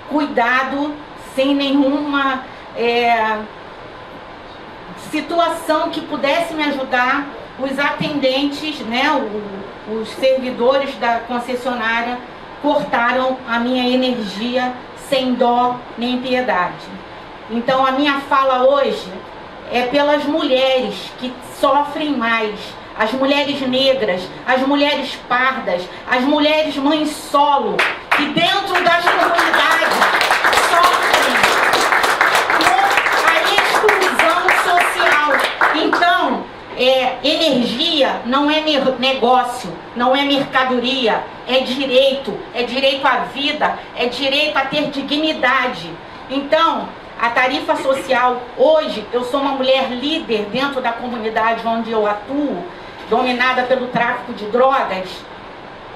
cuidado, sem nenhuma situação que pudesse me ajudar, os atendentes, né, os servidores da concessionária cortaram a minha energia sem dó nem piedade. Então a minha fala hoje é pelas mulheres que sofrem mais, as mulheres negras, as mulheres pardas, as mulheres mães solo, que dentro das comunidades sofrem com a exclusão social. Então, energia não é negócio, não é mercadoria, é direito à vida, é direito a ter dignidade. Então, a tarifa social, hoje, eu sou uma mulher líder dentro da comunidade onde eu atuo, dominada pelo tráfico de drogas,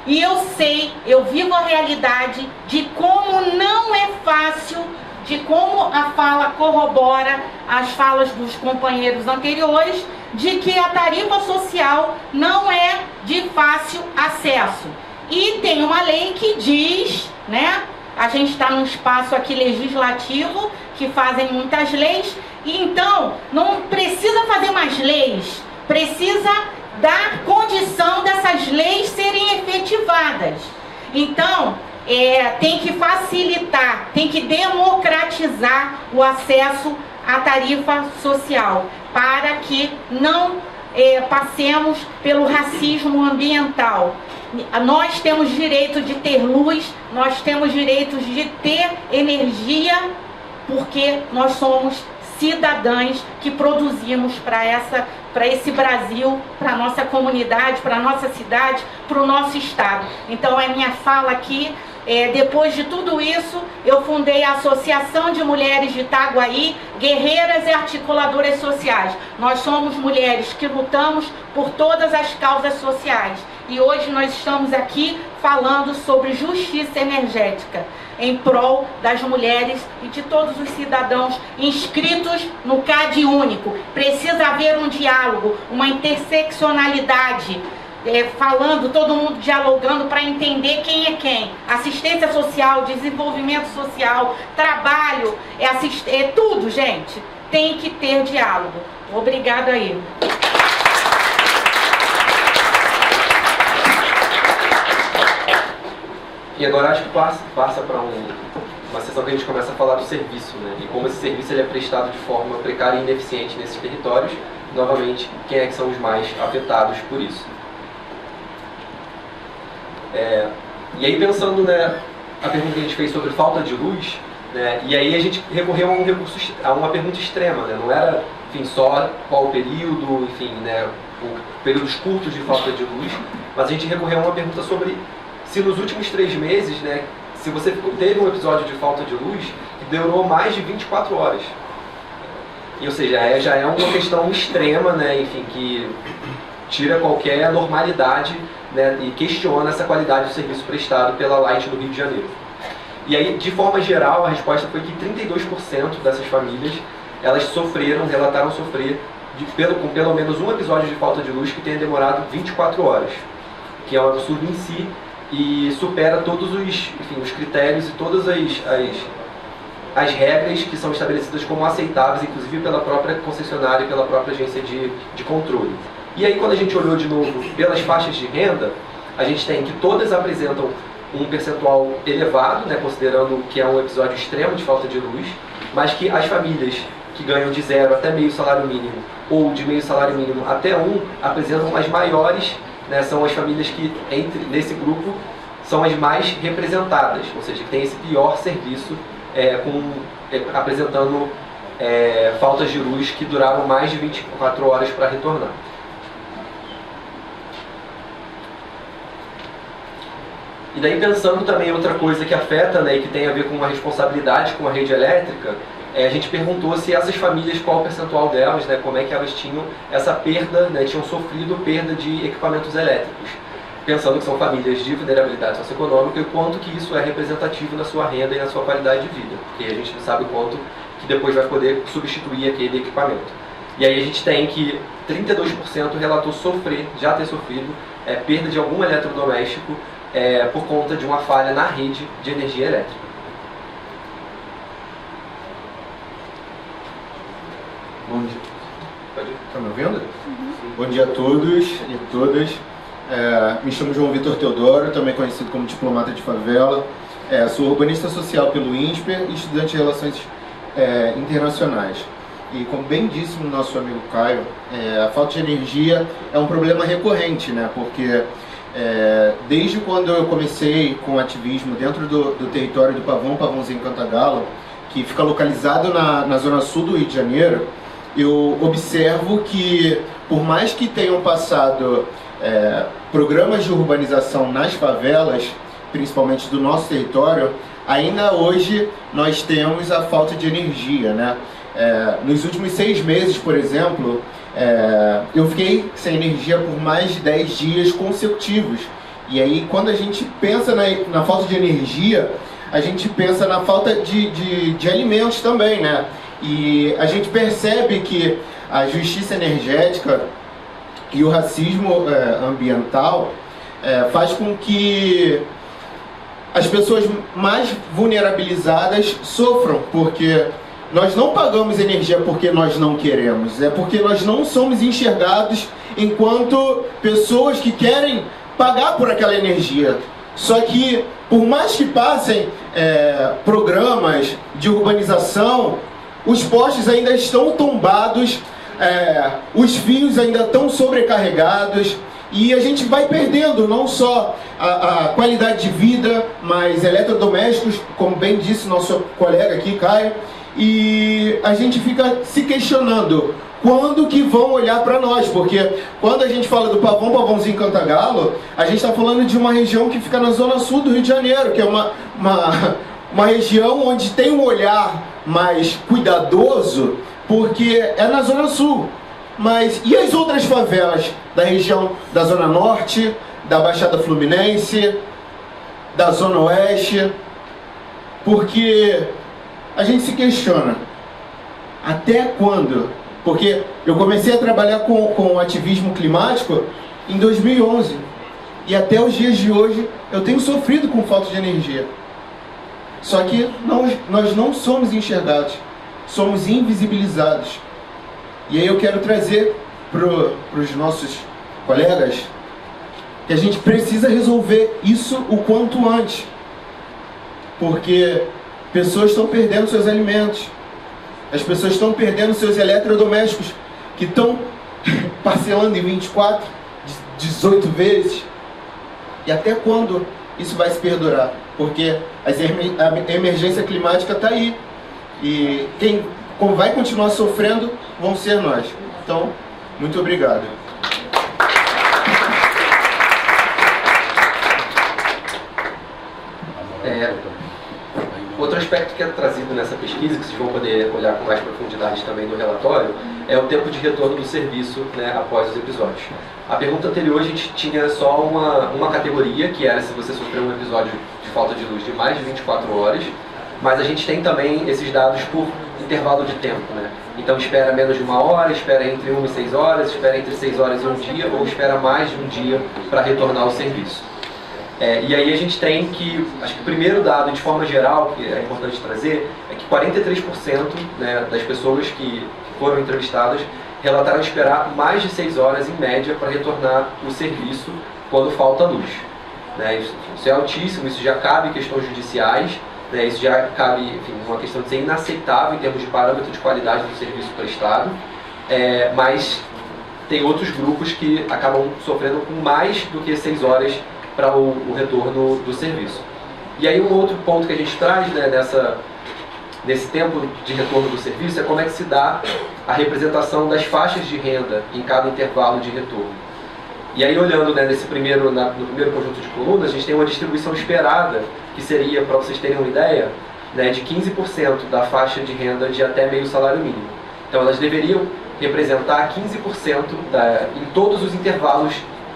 e eu sei, eu vivo a realidade de como não é fácil, de como a fala corrobora as falas dos companheiros anteriores, de que a tarifa social não é de fácil acesso. E tem uma lei que diz, né, a gente está num espaço aqui legislativo, que fazem muitas leis, e então não precisa fazer mais leis, precisa dar condição dessas leis serem efetivadas. Então, tem que facilitar, tem que democratizar o acesso à tarifa social, para que não passemos pelo racismo ambiental. Nós temos direito de ter luz, nós temos direito de ter energia, porque nós somos cidadãs que produzimos para esse Brasil, para a nossa comunidade, para a nossa cidade, para o nosso estado. Então a minha fala aqui, depois de tudo isso, eu fundei a Associação de Mulheres de Itaguaí, Guerreiras e Articuladoras Sociais. Nós somos mulheres que lutamos por todas as causas sociais. E hoje nós estamos aqui falando sobre justiça energética, em prol das mulheres e de todos os cidadãos inscritos no CAD único. Precisa haver um diálogo, uma interseccionalidade, falando, todo mundo dialogando para entender quem é quem. Assistência social, desenvolvimento social, trabalho, tudo, gente. Tem que ter diálogo. Obrigada aí. E agora acho que passa para uma sessão que a gente começa a falar do serviço, né? E como esse serviço ele é prestado de forma precária e ineficiente nesses territórios, novamente, quem é que são os mais afetados por isso. E aí, pensando, né, a pergunta que a gente fez sobre falta de luz, né, e aí a gente recorreu a uma pergunta extrema, né, não era, enfim, só qual o período, enfim, né, períodos curtos de falta de luz, mas a gente recorreu a uma pergunta sobre se nos últimos 3 meses, né, se você teve um episódio de falta de luz que durou mais de 24 horas. E, ou seja, já é uma questão extrema, né, enfim, que tira qualquer normalidade, né, e questiona essa qualidade do serviço prestado pela Light do Rio de Janeiro. E aí, de forma geral, a resposta foi que 32% dessas famílias, elas relataram sofrer com pelo menos um episódio de falta de luz que tenha demorado 24 horas, que é um absurdo em si e supera todos os critérios e todas as regras que são estabelecidas como aceitáveis, inclusive pela própria concessionária e pela própria agência de controle. E aí, quando a gente olhou de novo pelas faixas de renda, a gente tem que todas apresentam um percentual elevado, né, considerando que é um episódio extremo de falta de luz, mas que as famílias que ganham de 0 até meio salário mínimo, ou de meio salário mínimo até 1, apresentam as maiores, né, são as famílias que, nesse grupo, são as mais representadas, ou seja, que tem esse pior serviço, apresentando faltas de luz que duraram mais de 24 horas para retornar. E daí, pensando também em outra coisa que afeta, né, e que tem a ver com uma responsabilidade com a rede elétrica, a gente perguntou se essas famílias, qual o percentual delas, né, como é que elas tinham essa perda, né, tinham sofrido perda de equipamentos elétricos. Pensando que são famílias de vulnerabilidade socioeconômica e o quanto que isso é representativo na sua renda e na sua qualidade de vida. Porque a gente não sabe o quanto que depois vai poder substituir aquele equipamento. E aí a gente tem que 32% relatou já ter sofrido perda de algum eletrodoméstico por conta de uma falha na rede de energia elétrica. Bom dia. Está me ouvindo? Bom dia a todos e todas. Me chamo João Vitor Teodoro, também conhecido como diplomata de favela. Sou urbanista social pelo INSPER e estudante de relações internacionais. E como bem disse o nosso amigo Caio, a falta de energia é um problema recorrente, né? Porque desde quando eu comecei com ativismo dentro do território do Pavãozinho Cantagalo, que fica localizado na zona sul do Rio de Janeiro, eu observo que, por mais que tenham passado programas de urbanização nas favelas, principalmente do nosso território, ainda hoje nós temos a falta de energia, né? Nos últimos 6 meses, por exemplo, eu fiquei sem energia por mais de 10 dias consecutivos. E aí, quando a gente pensa na falta de energia, a gente pensa na falta de alimentos também, né? E a gente percebe que a justiça energética e o racismo ambiental faz com que as pessoas mais vulnerabilizadas sofram, porque nós não pagamos energia porque nós não queremos, é porque nós não somos enxergados enquanto pessoas que querem pagar por aquela energia. Só que, por mais que passem programas de urbanização, os postes ainda estão tombados, os fios ainda estão sobrecarregados, e a gente vai perdendo não só a qualidade de vida, mas eletrodomésticos, como bem disse nosso colega aqui, Caio, e a gente fica se questionando quando que vão olhar para nós, porque quando a gente fala do Pavãozinho Cantagalo, a gente está falando de uma região que fica na zona sul do Rio de Janeiro, que é uma região onde tem um olhar mais cuidadoso, porque é na zona sul. Mas e as outras favelas da região da zona norte, da Baixada Fluminense, da zona oeste? Porque a gente se questiona, até quando? Porque eu comecei a trabalhar com ativismo climático em 2011, e até os dias de hoje eu tenho sofrido com falta de energia. Só que nós não somos enxergados, somos invisibilizados. E aí eu quero trazer para os nossos colegas que a gente precisa resolver isso o quanto antes. Porque pessoas estão perdendo seus alimentos, as pessoas estão perdendo seus eletrodomésticos, que estão parcelando em 24, 18 vezes? E até quando isso vai se perdurar? Porque a emergência climática está aí. E quem vai continuar sofrendo vão ser nós. Então, muito obrigado. Outro aspecto que é trazido nessa pesquisa, que vocês vão poder olhar com mais profundidade também no relatório, é o tempo de retorno do serviço, né, após os episódios. A pergunta anterior a gente tinha só uma categoria, que era se você sofreu um episódio de falta de luz de mais de 24 horas, mas a gente tem também esses dados por intervalo de tempo, né? Então espera menos de 1 hora, espera entre 1 e 6 horas, espera entre 6 horas e 1 dia, ou espera mais de 1 dia para retornar ao serviço. E aí a gente tem que, acho que o primeiro dado, de forma geral, que é importante trazer, é que 43%, né, das pessoas que foram entrevistadas relataram esperar mais de 6 horas, em média, para retornar o serviço quando falta luz. Né? Isso é altíssimo, isso já cabe em questões judiciais, né? Isso já cabe, enfim, uma questão de ser inaceitável em termos de parâmetro de qualidade do serviço prestado, mas tem outros grupos que acabam sofrendo com mais do que 6 horas para o retorno do serviço. E aí um outro ponto que a gente traz, né, nesse tempo de retorno do serviço é como é que se dá a representação das faixas de renda em cada intervalo de retorno. E aí olhando, né, no primeiro conjunto de colunas, a gente tem uma distribuição esperada, que seria, para vocês terem uma ideia, né, de 15% da faixa de renda de até meio salário mínimo. Então elas deveriam representar 15% em todos os intervalos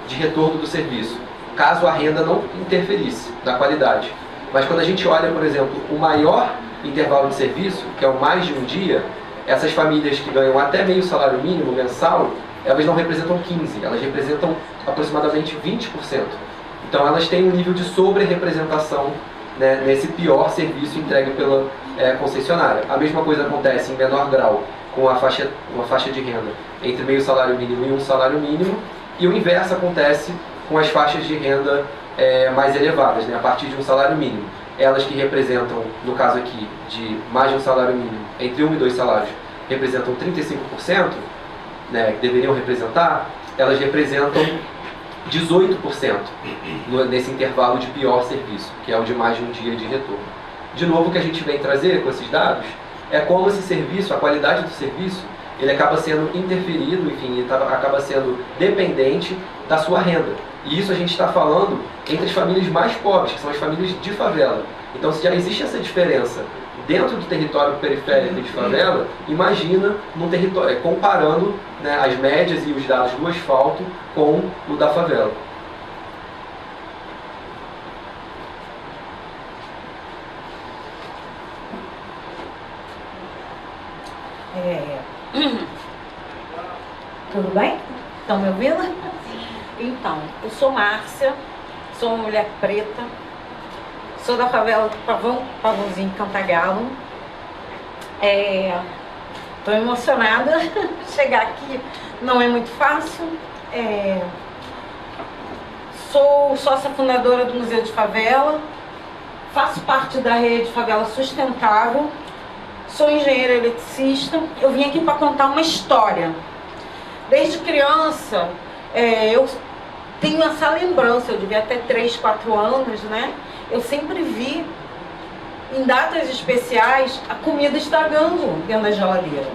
de retorno do serviço, caso a renda não interferisse na qualidade. Mas quando a gente olha, por exemplo, o maior intervalo de serviço, que é o mais de 1 dia, essas famílias que ganham até meio salário mínimo mensal, elas não representam 15%, elas representam aproximadamente 20%. Então elas têm um nível de sobre-representação, né, nesse pior serviço entregue pela concessionária. A mesma coisa acontece em menor grau com uma faixa de renda entre meio salário mínimo e 1 salário mínimo, e o inverso acontece com as faixas de renda mais elevadas, né, a partir de 1 salário mínimo. Elas que representam, no caso aqui, de mais de 1 salário mínimo, entre 1 e 2 salários, representam 35%, né, que deveriam representar, elas representam 18% nesse intervalo de pior serviço, que é o de mais de 1 dia de retorno. De novo, o que a gente vem trazer com esses dados é como esse serviço, a qualidade do serviço, ele acaba sendo interferido, enfim, ele acaba sendo dependente da sua renda. E isso a gente está falando entre as famílias mais pobres, que são as famílias de favela. Então, se já existe essa diferença dentro do território periférico de favela, imagina num território, comparando, né, as médias e os dados do asfalto com o da favela. Tudo bem? Estão me ouvindo? Então, eu sou Márcia, sou uma mulher preta, sou da favela do Pavãozinho, Cantagalo. Estou emocionada, chegar aqui não é muito fácil. Sou sócia fundadora do Museu de Favela, faço parte da rede Favela Sustentável, sou engenheira eletricista. Eu vim aqui para contar uma história. Desde criança, eu tenho essa lembrança, eu devia ter 3, 4 anos, né? Eu sempre vi, em datas especiais, a comida estragando dentro da geladeira.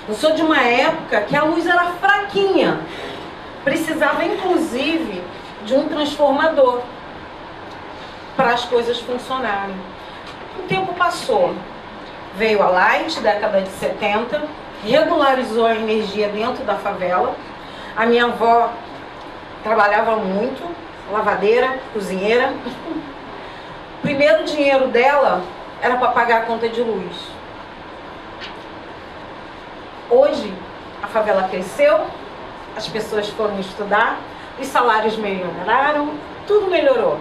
Eu sou de uma época que a luz era fraquinha, precisava inclusive de um transformador para as coisas funcionarem. O tempo passou, veio a Light, década de 70, regularizou a energia dentro da favela. A minha avó trabalhava muito, lavadeira, cozinheira. O primeiro dinheiro dela era para pagar a conta de luz. Hoje, a favela cresceu, as pessoas foram estudar, os salários melhoraram, tudo melhorou.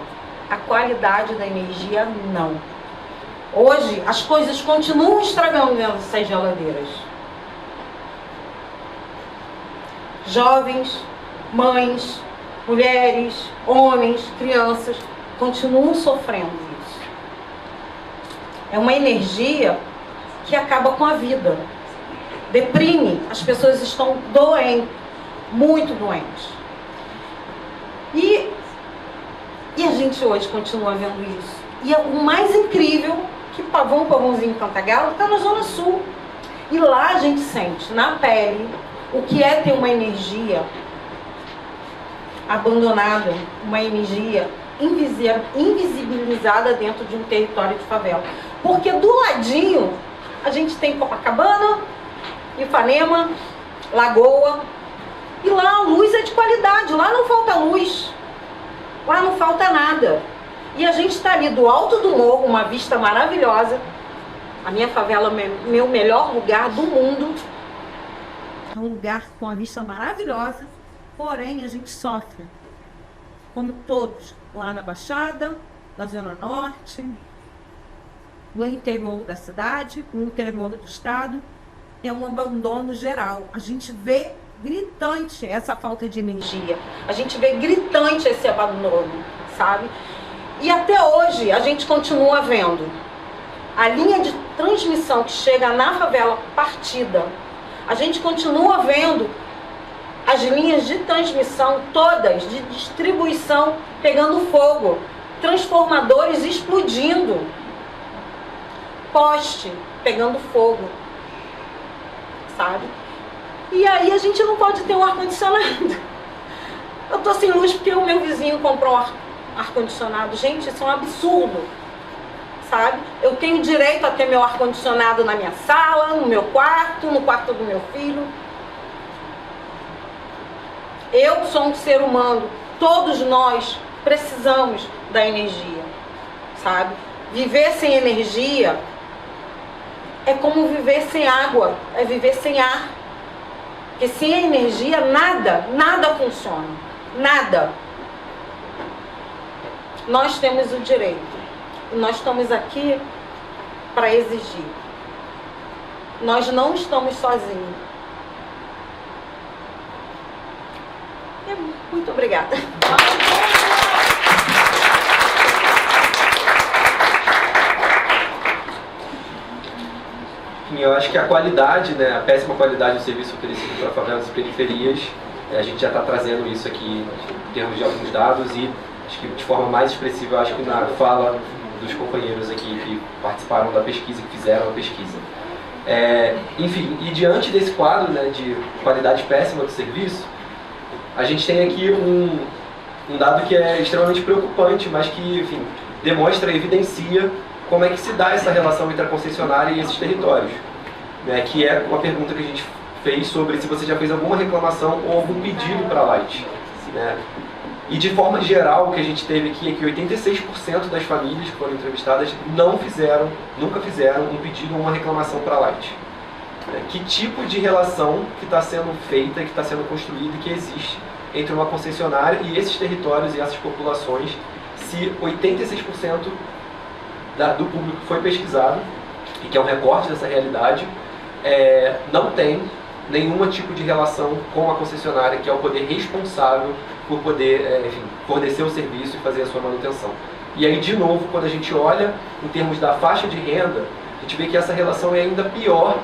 A qualidade da energia, não. Hoje, as coisas continuam estragando dentro dessas geladeiras. Jovens, mães, mulheres, homens, crianças continuam sofrendo isso. É uma energia que acaba com a vida. Deprime, as pessoas estão doentes. muito doentes. E a gente hoje continua vendo isso. E o mais incrível, que Pavão, Pavãozinho, Cantagalo, está na Zona Sul. E lá a gente sente, na pele, o que é ter uma energia abandonada, uma energia invisibilizada dentro de um território de favela. Porque do ladinho, a gente tem Copacabana, Ipanema, Lagoa, e lá a luz é de qualidade, lá não falta luz, lá não falta nada. E a gente está ali do alto do morro, uma vista maravilhosa. A minha favela é meu melhor lugar do mundo. É um lugar com uma vista maravilhosa, porém a gente sofre, como todos, lá na Baixada, na Zona Norte, no interior da cidade, no interior do estado. É um abandono geral. A gente vê gritante essa falta de energia. A gente vê gritante esse abandono, sabe? E até hoje a gente continua vendo a linha de transmissão que chega na favela partida. A gente continua vendo as linhas de transmissão todas, de distribuição, pegando fogo, transformadores explodindo, poste pegando fogo, sabe? E aí a gente não pode ter um ar-condicionado. Eu tô sem luz porque o meu vizinho comprou um ar-condicionado. Gente, isso é um absurdo, sabe? Eu tenho direito a ter meu ar-condicionado na minha sala, no meu quarto, no quarto do meu filho. Eu sou um ser humano, todos nós precisamos da energia, sabe? Viver sem energia é como viver sem água, é viver sem ar. Porque sem a energia nada funciona, nada. Nós temos o direito, e nós estamos aqui para exigir. Nós não estamos sozinhos. Muito obrigada. Eu acho que a qualidade, né, a péssima qualidade do serviço oferecido para favelas e periferias, a gente já está trazendo isso aqui em termos de alguns dados e acho que de forma mais expressiva, acho que na fala dos companheiros aqui que participaram da pesquisa, que fizeram a pesquisa. Enfim, e diante desse quadro, né, de qualidade péssima do serviço, a gente tem aqui um dado que é extremamente preocupante, mas que, enfim, demonstra e evidencia como é que se dá essa relação entre a concessionária e esses territórios, né, que é uma pergunta que a gente fez sobre se você já fez alguma reclamação ou algum pedido para a Light, né? E de forma geral, o que a gente teve aqui é que 86% das famílias que foram entrevistadas nunca fizeram um pedido ou uma reclamação para a Light. Que tipo de relação que está sendo feita, que está sendo construída e que existe entre uma concessionária e esses territórios e essas populações, se 86% do público que foi pesquisado, e que é um recorte dessa realidade, não tem nenhum tipo de relação com a concessionária, que é o poder responsável por poder fornecer o serviço e fazer a sua manutenção. E aí, de novo, quando a gente olha em termos da faixa de renda, a gente vê que essa relação é ainda pior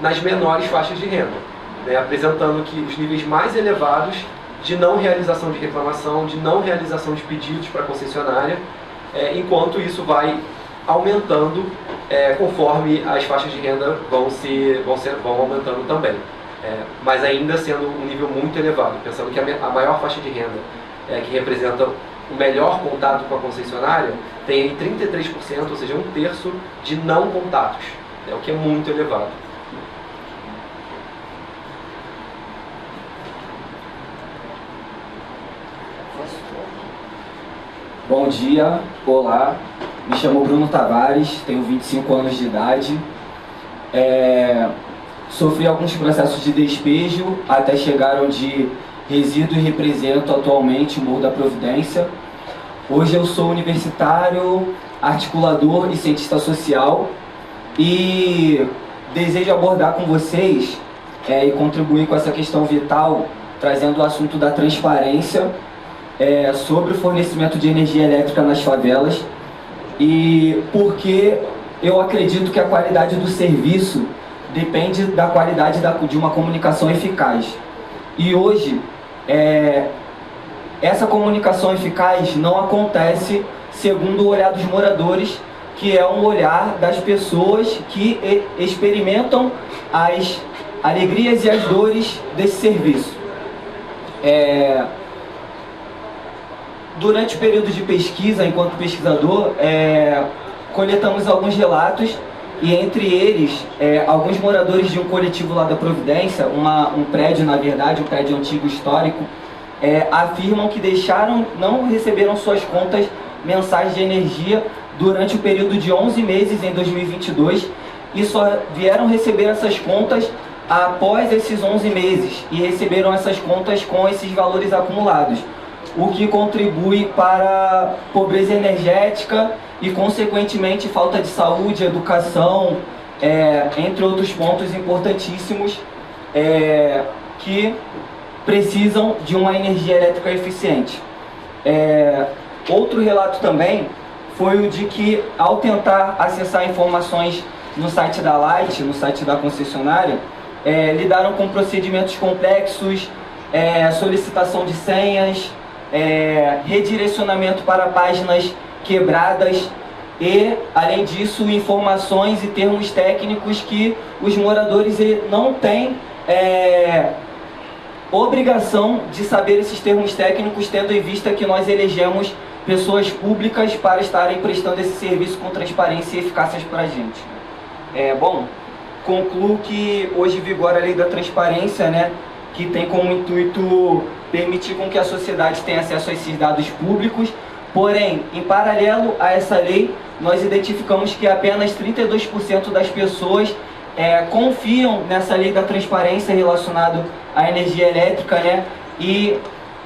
nas menores faixas de renda, né, apresentando que os níveis mais elevados de não realização de reclamação, de não realização de pedidos para a concessionária, enquanto isso vai aumentando conforme as faixas de renda vão aumentando também. Mas ainda sendo um nível muito elevado, pensando que a maior faixa de renda, que representa o melhor contato com a concessionária, tem aí 33%, ou seja, 1/3 de não contatos, o que é muito elevado. Bom dia, olá, me chamo Bruno Tavares, tenho 25 anos de idade, sofri alguns processos de despejo até chegar onde resido e represento atualmente o Morro da Providência. Hoje eu sou universitário, articulador e cientista social e desejo abordar com vocês e contribuir com essa questão vital, trazendo o assunto da transparência sobre o fornecimento de energia elétrica nas favelas e porque eu acredito que a qualidade do serviço depende da qualidade de uma comunicação eficaz. E hoje, essa comunicação eficaz não acontece segundo o olhar dos moradores, que é um olhar das pessoas que experimentam as alegrias e as dores desse serviço. Durante o período de pesquisa, enquanto pesquisador, coletamos alguns relatos, e entre eles, alguns moradores de um coletivo lá da Providência, um prédio, na verdade, um prédio antigo histórico, afirmam que não receberam suas contas mensais de energia durante o período de 11 meses em 2022 e só vieram receber essas contas após esses 11 meses e receberam essas contas com esses valores acumulados, o que contribui para pobreza energética e, consequentemente, falta de saúde, educação, entre outros pontos importantíssimos que precisam de uma energia elétrica eficiente. Outro relato também foi o de que, ao tentar acessar informações no site da Light, no site da concessionária, lidaram com procedimentos complexos, solicitação de senhas, redirecionamento para páginas quebradas e, além disso, informações e termos técnicos que os moradores não têm obrigação de saber esses termos técnicos, tendo em vista que nós elegemos pessoas públicas para estarem prestando esse serviço com transparência e eficácia para a gente. Bom, concluo que hoje vigora a lei da transparência, né, que tem como intuito permitir com que a sociedade tenha acesso a esses dados públicos. Porém, em paralelo a essa lei, nós identificamos que apenas 32% das pessoas confiam nessa lei da transparência relacionada à energia elétrica, né? E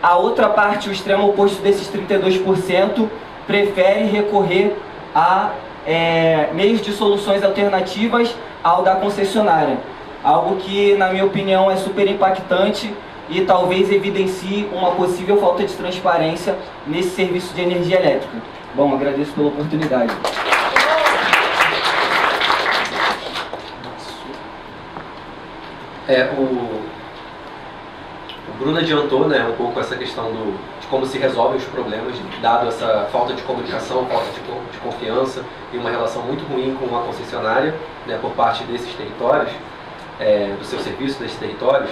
a outra parte, o extremo oposto desses 32%, prefere recorrer a meios de soluções alternativas ao da concessionária. Algo que, na minha opinião, é super impactante e talvez evidencie uma possível falta de transparência nesse serviço de energia elétrica. Bom, agradeço pela oportunidade. O Bruno adiantou, né, um pouco essa questão de como se resolvem os problemas, dado essa falta de comunicação, falta de confiança e uma relação muito ruim com a concessionária, né, por parte desses territórios, do seu serviço desses territórios.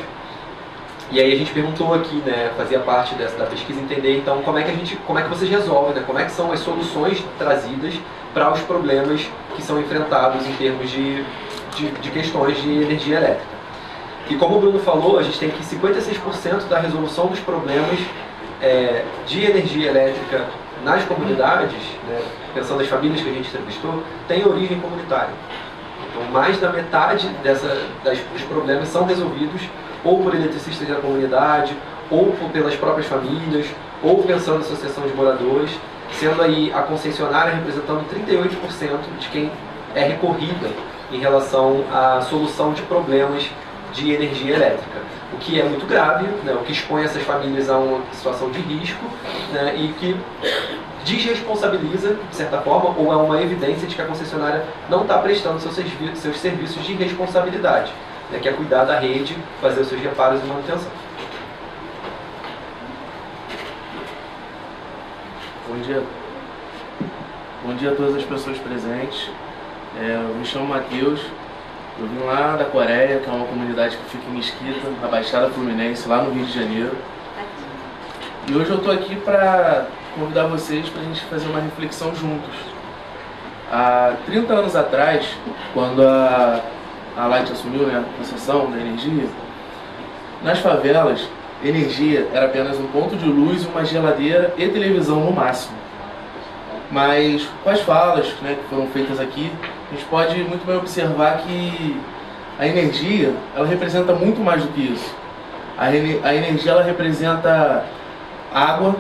E aí a gente perguntou aqui, né, fazia parte da pesquisa, entender então como é que vocês resolvem, né, como é que são as soluções trazidas para os problemas que são enfrentados em termos de questões de energia elétrica. E como o Bruno falou, a gente tem que 56% da resolução dos problemas de energia elétrica nas comunidades, né, pensando nas famílias que a gente entrevistou, tem origem comunitária. Então, mais da metade dos problemas são resolvidos ou por eletricistas da comunidade, ou pelas próprias famílias, ou pensando em associação de moradores, sendo aí a concessionária representando 38% de quem é recorrida em relação à solução de problemas de energia elétrica, o que é muito grave, né, o que expõe essas famílias a uma situação de risco, né, e que desresponsabiliza, de certa forma, ou é uma evidência de que a concessionária não está prestando seus serviços de responsabilidade, né, que é cuidar da rede, fazer os seus reparos e manutenção. Bom dia. Bom dia a todas as pessoas presentes. Eu me chamo Matheus. Eu vim lá da Coreia, que é uma comunidade que fica em Mesquita, na Baixada Fluminense, lá no Rio de Janeiro. E hoje eu estou aqui para convidar vocês para a gente fazer uma reflexão juntos. Há 30 anos atrás, quando a Light assumiu, né, a concessão da energia, nas favelas, energia era apenas um ponto de luz, uma geladeira e televisão no máximo. Mas com as falas, né, que foram feitas aqui, a gente pode muito bem observar que a energia, ela representa muito mais do que isso. A energia, ela representa água,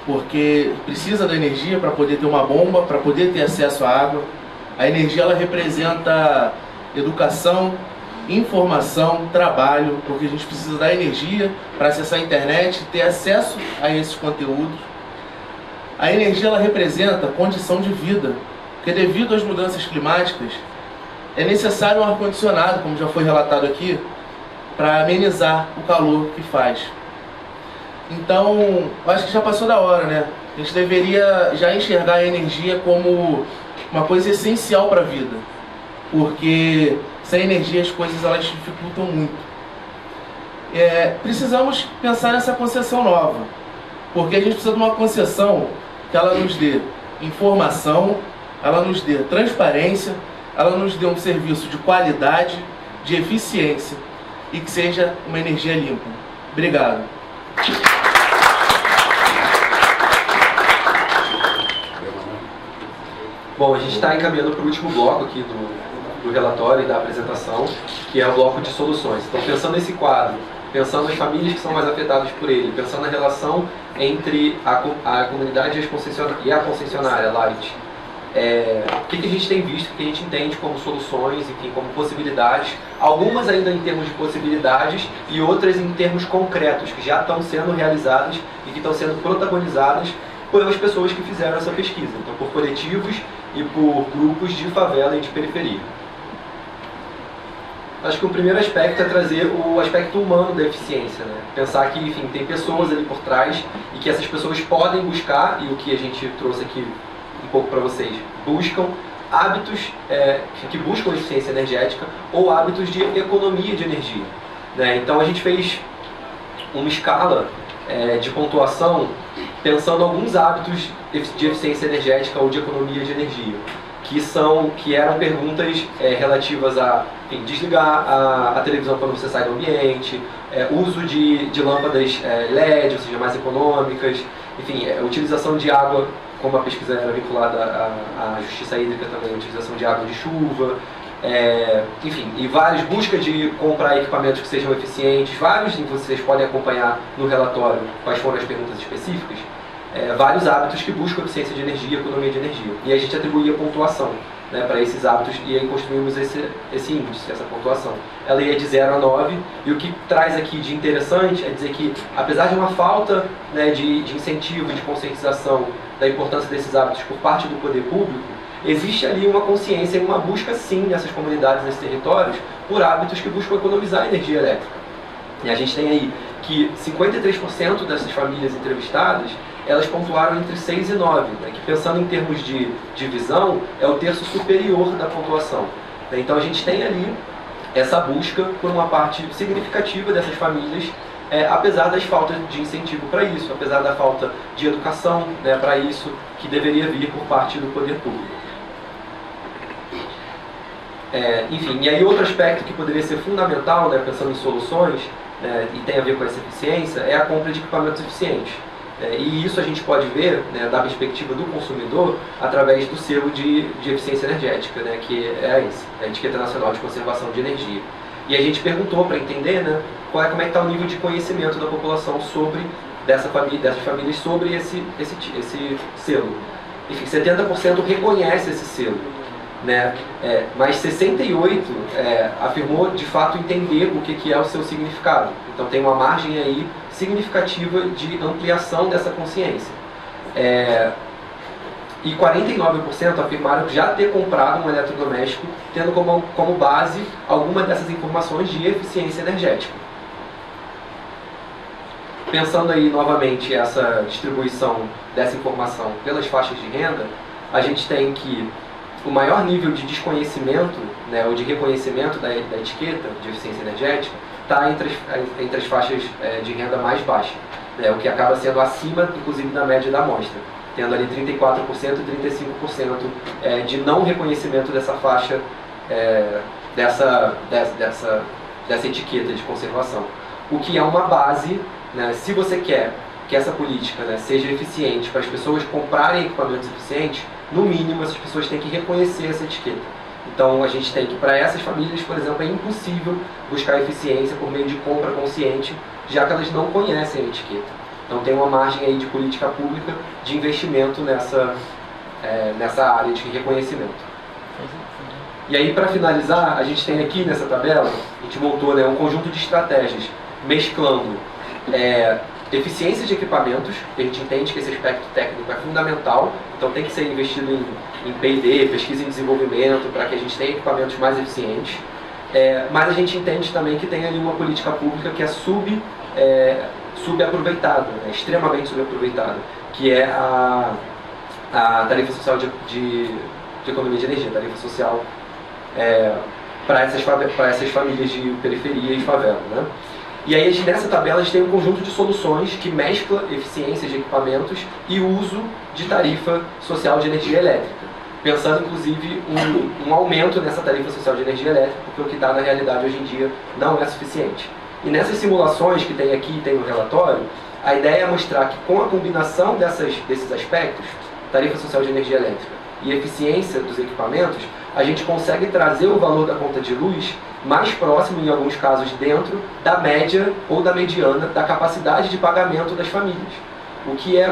porque precisa da energia para poder ter uma bomba, para poder ter acesso à água. A energia, ela representa educação, informação, trabalho, porque a gente precisa da energia para acessar a internet, ter acesso a esses conteúdos. A energia, ela representa condição de vida, porque devido às mudanças climáticas, é necessário um ar-condicionado, como já foi relatado aqui, para amenizar o calor que faz. Então, eu acho que já passou da hora, né? A gente deveria já enxergar a energia como uma coisa essencial para a vida, porque sem energia as coisas elas dificultam muito. Precisamos pensar nessa concessão nova, porque a gente precisa de uma concessão que ela nos dê informação, ela nos dê transparência, ela nos dê um serviço de qualidade, de eficiência e que seja uma energia limpa. Obrigado. Bom, a gente está encaminhando para o último bloco aqui do relatório e da apresentação, que é o bloco de soluções. Então, pensando nesse quadro, pensando nas famílias que são mais afetadas por ele, pensando na relação entre a comunidade e a concessionária Light, o que a gente tem visto, o que a gente entende como soluções, enfim, como possibilidades, algumas ainda em termos de possibilidades e outras em termos concretos, que já estão sendo realizadas e que estão sendo protagonizadas pelas pessoas que fizeram essa pesquisa, então por coletivos e por grupos de favela e de periferia. Acho que o primeiro aspecto é trazer o aspecto humano da eficiência, né? Pensar que, enfim, tem pessoas ali por trás e que essas pessoas podem buscar, e o que a gente trouxe aqui um pouco para vocês, buscam hábitos que buscam eficiência energética ou hábitos de economia de energia, né? Então a gente fez uma escala de pontuação pensando alguns hábitos de eficiência energética ou de economia de energia, que eram perguntas relativas a desligar a televisão quando você sai do ambiente, uso de lâmpadas LED, ou seja, mais econômicas, enfim, utilização de água, como a pesquisa era vinculada à justiça hídrica também, utilização de água de chuva, enfim, e várias buscas de comprar equipamentos que sejam eficientes, vários, e vocês podem acompanhar no relatório quais foram as perguntas específicas, vários hábitos que buscam eficiência de energia, economia de energia. E a gente atribuía pontuação, né, para esses hábitos e aí construímos esse índice, essa pontuação. Ela ia de 0 a 9 e o que traz aqui de interessante é dizer que, apesar de uma falta, né, de incentivo, de conscientização da importância desses hábitos por parte do poder público, existe ali uma consciência e uma busca sim nessas comunidades, nesses territórios, por hábitos que buscam economizar energia elétrica. E a gente tem aí que 53% dessas famílias entrevistadas, elas pontuaram entre 6 e 9, né, que pensando em termos de divisão, é o terço superior da pontuação. Então a gente tem ali essa busca por uma parte significativa dessas famílias, apesar das faltas de incentivo para isso, apesar da falta de educação, né, para isso, que deveria vir por parte do poder público. Enfim, e aí outro aspecto que poderia ser fundamental, né, pensando em soluções, e tem a ver com essa eficiência, é a compra de equipamentos eficientes. E isso a gente pode ver, né, da perspectiva do consumidor através do selo de eficiência energética, né, que é a Etiqueta Nacional de Conservação de Energia. E a gente perguntou para entender, né, como é que está o nível de conhecimento da população sobre dessas famílias sobre esse selo. Enfim, 70% reconhece esse selo, né, mas 68% afirmou de fato entender o que é o seu significado. Então tem uma margem aí significativa de ampliação dessa consciência. E 49% afirmaram já ter comprado um eletrodoméstico tendo como base alguma dessas informações de eficiência energética. Pensando aí novamente essa distribuição dessa informação pelas faixas de renda, a gente tem que o maior nível de desconhecimento, né, ou de reconhecimento da etiqueta de eficiência energética está entre as faixas de renda mais baixa, né, o que acaba sendo acima, inclusive, da média da amostra, tendo ali 34% e 35% de não reconhecimento dessa faixa, dessa etiqueta de conservação. O que é uma base, né, se você quer que essa política, né, seja eficiente para as pessoas comprarem equipamentos eficientes, no mínimo essas pessoas têm que reconhecer essa etiqueta. Então a gente tem que, para essas famílias, por exemplo, é impossível buscar eficiência por meio de compra consciente, já que elas não conhecem a etiqueta. Então tem uma margem aí de política pública de investimento nessa área de reconhecimento. E aí, para finalizar, a gente tem aqui nessa tabela, a gente montou, né, um conjunto de estratégias, mesclando eficiência de equipamentos, que a gente entende que esse aspecto técnico é fundamental, então tem que ser investido em P&D, pesquisa e desenvolvimento, para que a gente tenha equipamentos mais eficientes. Mas a gente entende também que tem ali uma política pública que é subaproveitada, extremamente subaproveitada, que é a tarifa social de economia de energia, tarifa social para essas famílias de periferia e favela, né? E aí, nessa tabela, a gente tem um conjunto de soluções que mescla eficiência de equipamentos e uso de tarifa social de energia elétrica, pensando, inclusive, um aumento nessa tarifa social de energia elétrica, porque o que está na realidade hoje em dia não é suficiente. E nessas simulações que tem aqui e tem no relatório, a ideia é mostrar que com a combinação desses aspectos, tarifa social de energia elétrica e eficiência dos equipamentos, a gente consegue trazer o valor da conta de luz mais próximo, em alguns casos, dentro da média ou da mediana da capacidade de pagamento das famílias. O que é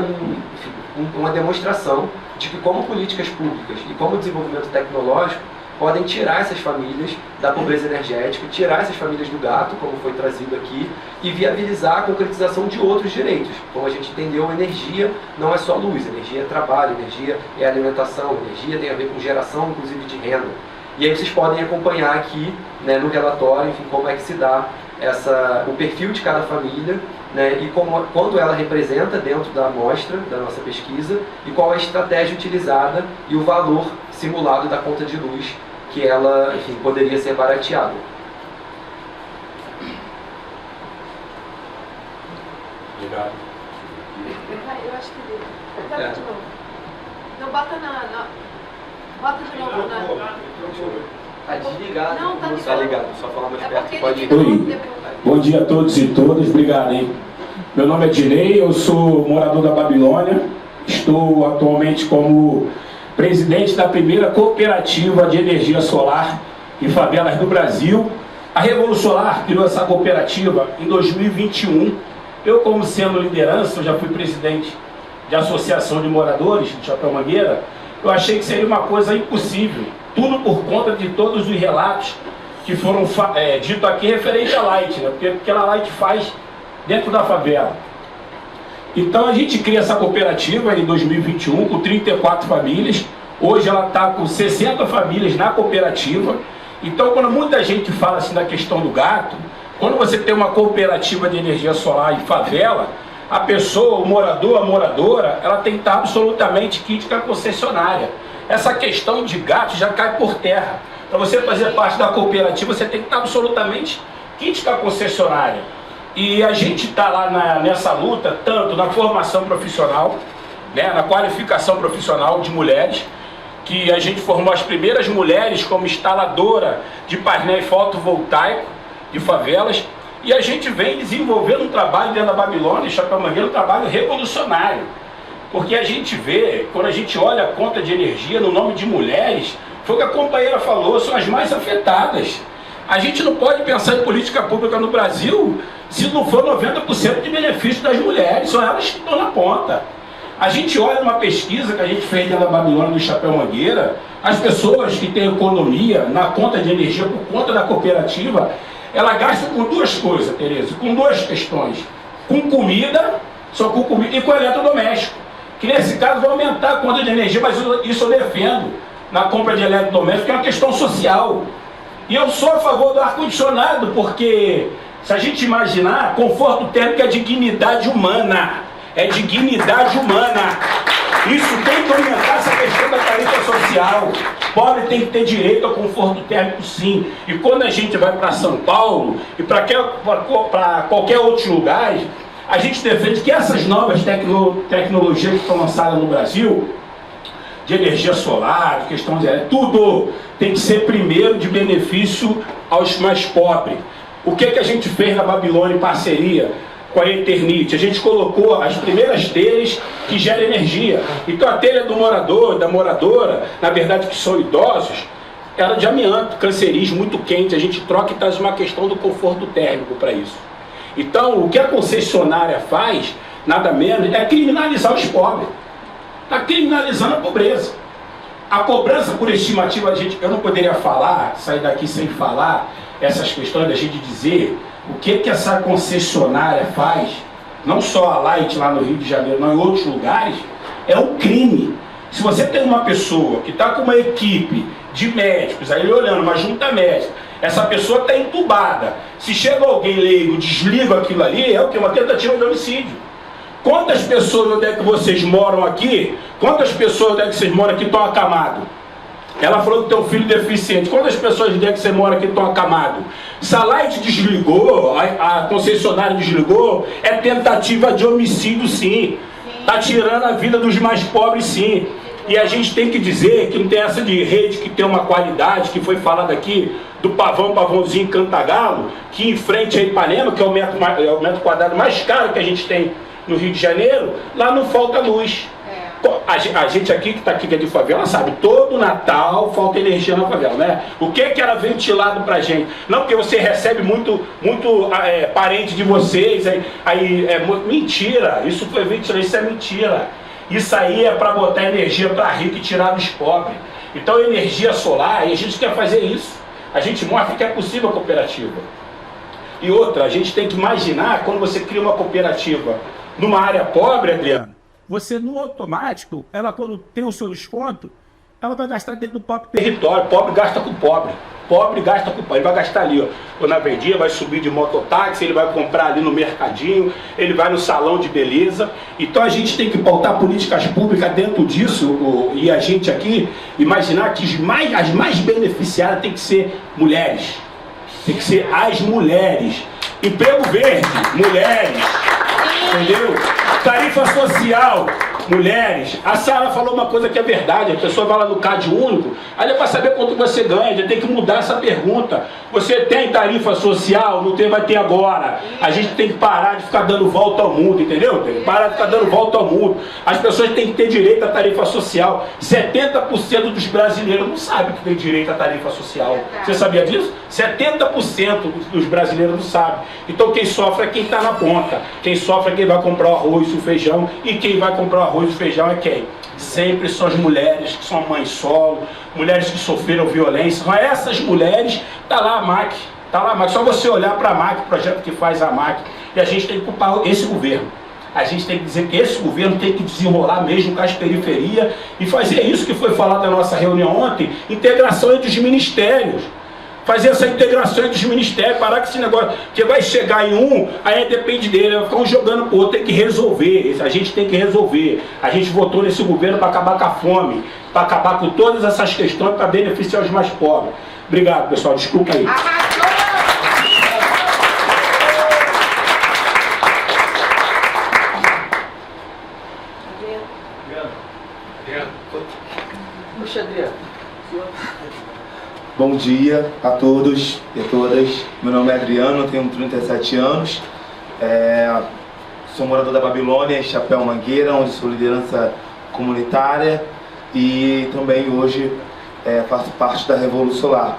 uma demonstração de que como políticas públicas e como desenvolvimento tecnológico podem tirar essas famílias da pobreza energética, tirar essas famílias do gato, como foi trazido aqui, e viabilizar a concretização de outros direitos. Como a gente entendeu, energia não é só luz, energia é trabalho, energia é alimentação, energia tem a ver com geração, inclusive, de renda. E aí vocês podem acompanhar aqui, né, no relatório, enfim, como é que se dá o perfil de cada família, né, e quanto ela representa dentro da amostra, da nossa pesquisa, e qual a estratégia utilizada e o valor simulado da conta de luz que ela, enfim, poderia ser barateada. Obrigado. Eu acho que bota de novo. Não, bota bota de novo na... Tá desligado. Não, tá ligado. Tá ligado, só falar mais perto que pode ir. Oi, bom dia a todos e todas, obrigado, hein? Meu nome é Dinei, eu sou morador da Babilônia, estou atualmente como presidente da primeira cooperativa de energia solar em favelas do Brasil. A Revolução Solar criou essa cooperativa em 2021. Eu, como sendo liderança, eu já fui presidente de associação de moradores de Chapéu Mangueira, eu achei que seria uma coisa impossível, tudo por conta de todos os relatos que foram ditos aqui referente à Light, né? Porque a Light faz dentro da favela. Então a gente cria essa cooperativa em 2021 com 34 famílias, hoje ela está com 60 famílias na cooperativa. Então quando muita gente fala assim da questão do gato, quando você tem uma cooperativa de energia solar em favela, a pessoa, o morador, a moradora, ela tem que estar absolutamente kit com a concessionária. Essa questão de gato já cai por terra. Para você fazer parte da cooperativa, você tem que estar absolutamente kit com a concessionária. E a gente está lá nessa luta, tanto na formação profissional, né, na qualificação profissional de mulheres, que a gente formou as primeiras mulheres como instaladora de painéis fotovoltaicos de favelas, e a gente vem desenvolvendo um trabalho dentro da Babilônia, Chapéu Mangueira, um trabalho revolucionário. Porque a gente vê, quando a gente olha a conta de energia no nome de mulheres, foi o que a companheira falou, são as mais afetadas. A gente não pode pensar em política pública no Brasil se não for 90% de benefício das mulheres, são elas que estão na ponta. A gente olha numa pesquisa que a gente fez dentro da Babilônia do Chapéu Mangueira, as pessoas que têm economia na conta de energia por conta da cooperativa, ela gasta com duas coisas, Tereza, com duas questões. Com comida, só com comida, e com eletrodoméstico. Que nesse caso vai aumentar a conta de energia, mas isso eu defendo na compra de eletrodoméstico, que é uma questão social. E eu sou a favor do ar-condicionado, porque se a gente imaginar, conforto térmico é dignidade humana. É dignidade humana. Isso tem que aumentar essa questão da tarifa social. Pobre tem que ter direito ao conforto térmico, sim. E quando a gente vai para São Paulo e para qualquer outro lugar, a gente defende que essas novas tecnologias que estão lançadas no Brasil, de energia solar, de questão de tudo tem que ser primeiro de benefício aos mais pobres. O que a gente fez na Babilônia em parceria com a Eternit? A gente colocou as primeiras telhas que geram energia. Então a telha do morador, da moradora, na verdade que são idosos, era de amianto, cancerígeno, muito quente. A gente troca e traz uma questão do conforto térmico para isso. Então o que a concessionária faz, nada menos, é criminalizar os pobres. Está criminalizando a pobreza. A cobrança por estimativa, eu não poderia sair daqui sem falar essas questões da gente dizer o que essa concessionária faz, não só a Light lá no Rio de Janeiro, mas em outros lugares, é um crime. Se você tem uma pessoa que está com uma equipe de médicos, aí olhando, uma junta médica, Essa pessoa está entubada. Se chega alguém leigo, desliga aquilo ali, é o que? Uma tentativa de homicídio. Quantas pessoas onde é que vocês moram aqui? Quantas pessoas onde é que vocês moram aqui estão acamados? Ela falou que tem um filho deficiente. Quantas pessoas onde é que você mora aqui estão acamados? Se a Light desligou, a concessionária desligou, é tentativa de homicídio, sim. Está tirando a vida dos mais pobres, sim. E a gente tem que dizer que não tem essa de rede que tem uma qualidade, que foi falado aqui, do pavãozinho Cantagalo, que em frente a Ipanema, que é o metro quadrado mais caro que a gente tem no Rio de Janeiro, lá não falta luz. A gente aqui que está aqui, que é de favela, sabe, todo Natal falta energia na favela, né? O que era ventilado pra gente? Não, porque você recebe muito parente de vocês, mentira, isso foi ventilado, isso é mentira. Isso aí é para botar energia para rico e tirar dos pobres. Então energia solar, e a gente quer fazer isso. A gente mostra que é possível a cooperativa. E outra, a gente tem que imaginar, quando você cria uma cooperativa numa área pobre, Adriano, você no automático, ela quando tem o seu desconto, ela vai gastar dentro do próprio território. Pobre gasta com pobre. Pobre gasta com pobre. Ele vai gastar ali, ó, na verdinha, vai subir de mototáxi, ele vai comprar ali no mercadinho, ele vai no salão de beleza. Então a gente tem que pautar políticas públicas dentro disso, e a gente aqui imaginar que as mais beneficiadas tem que ser mulheres. Tem que ser as mulheres. Emprego verde, mulheres. Entendeu? Tarifa social, mulheres. A Sara falou uma coisa que é verdade. A pessoa vai lá no CAD único, aí é para saber quanto você ganha. Já tem que mudar essa pergunta. Você tem tarifa social? Não tem, vai ter agora. A gente tem que parar de ficar dando volta ao mundo, entendeu? Tem que parar de ficar dando volta ao mundo. As pessoas têm que ter direito à tarifa social. 70% dos brasileiros não sabem que tem direito à tarifa social. Você sabia disso? 70% dos brasileiros não sabem. Então quem sofre é quem está na ponta. Quem sofre é quem vai comprar o arroz e o feijão. E quem vai comprar o arroz e o feijão é quem? Sempre são as mulheres que são mães solo, mulheres que sofreram violência. São essas mulheres. Tá lá a MAC. Tá lá a MAC. Só você olhar para a MAC, o projeto que faz a MAC. E a gente tem que culpar esse governo. A gente tem que dizer que esse governo tem que desenrolar mesmo com as periferias e fazer isso que foi falado na nossa reunião ontem, integração entre os ministérios. Fazer essa integração entre os ministérios, parar com esse negócio, que vai chegar em um, aí depende dele, vai ficar um jogando pro outro, tem que resolver, a gente tem que resolver. A gente votou nesse governo para acabar com a fome, para acabar com todas essas questões, para beneficiar os mais pobres. Obrigado, pessoal, desculpa aí. Puxa, Adriano. Bom dia a todos e todas. Meu nome é Adriano, tenho 37 anos. Sou morador da Babilônia, em Chapéu Mangueira, onde sou liderança comunitária e também hoje faço parte da Revolução Solar.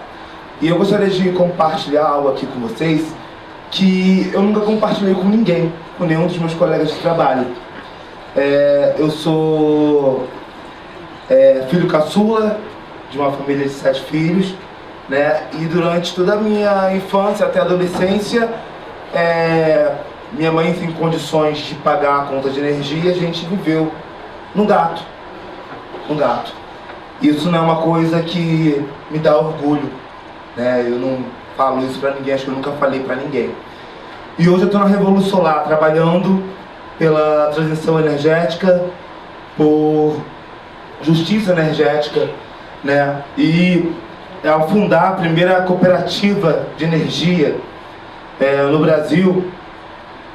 E eu gostaria de compartilhar algo aqui com vocês que eu nunca compartilhei com ninguém, com nenhum dos meus colegas de trabalho. Eu sou filho caçula de uma família de 7 filhos, né? E durante toda a minha infância até a adolescência, minha mãe sem condições de pagar a conta de energia, a gente viveu num gato. Isso não é uma coisa que me dá orgulho, né? Eu não falo isso pra ninguém, acho que eu nunca falei pra ninguém. E hoje eu estou na Revolução Solar, trabalhando pela transição energética, por justiça energética, né? E ao fundar a primeira cooperativa de energia no Brasil,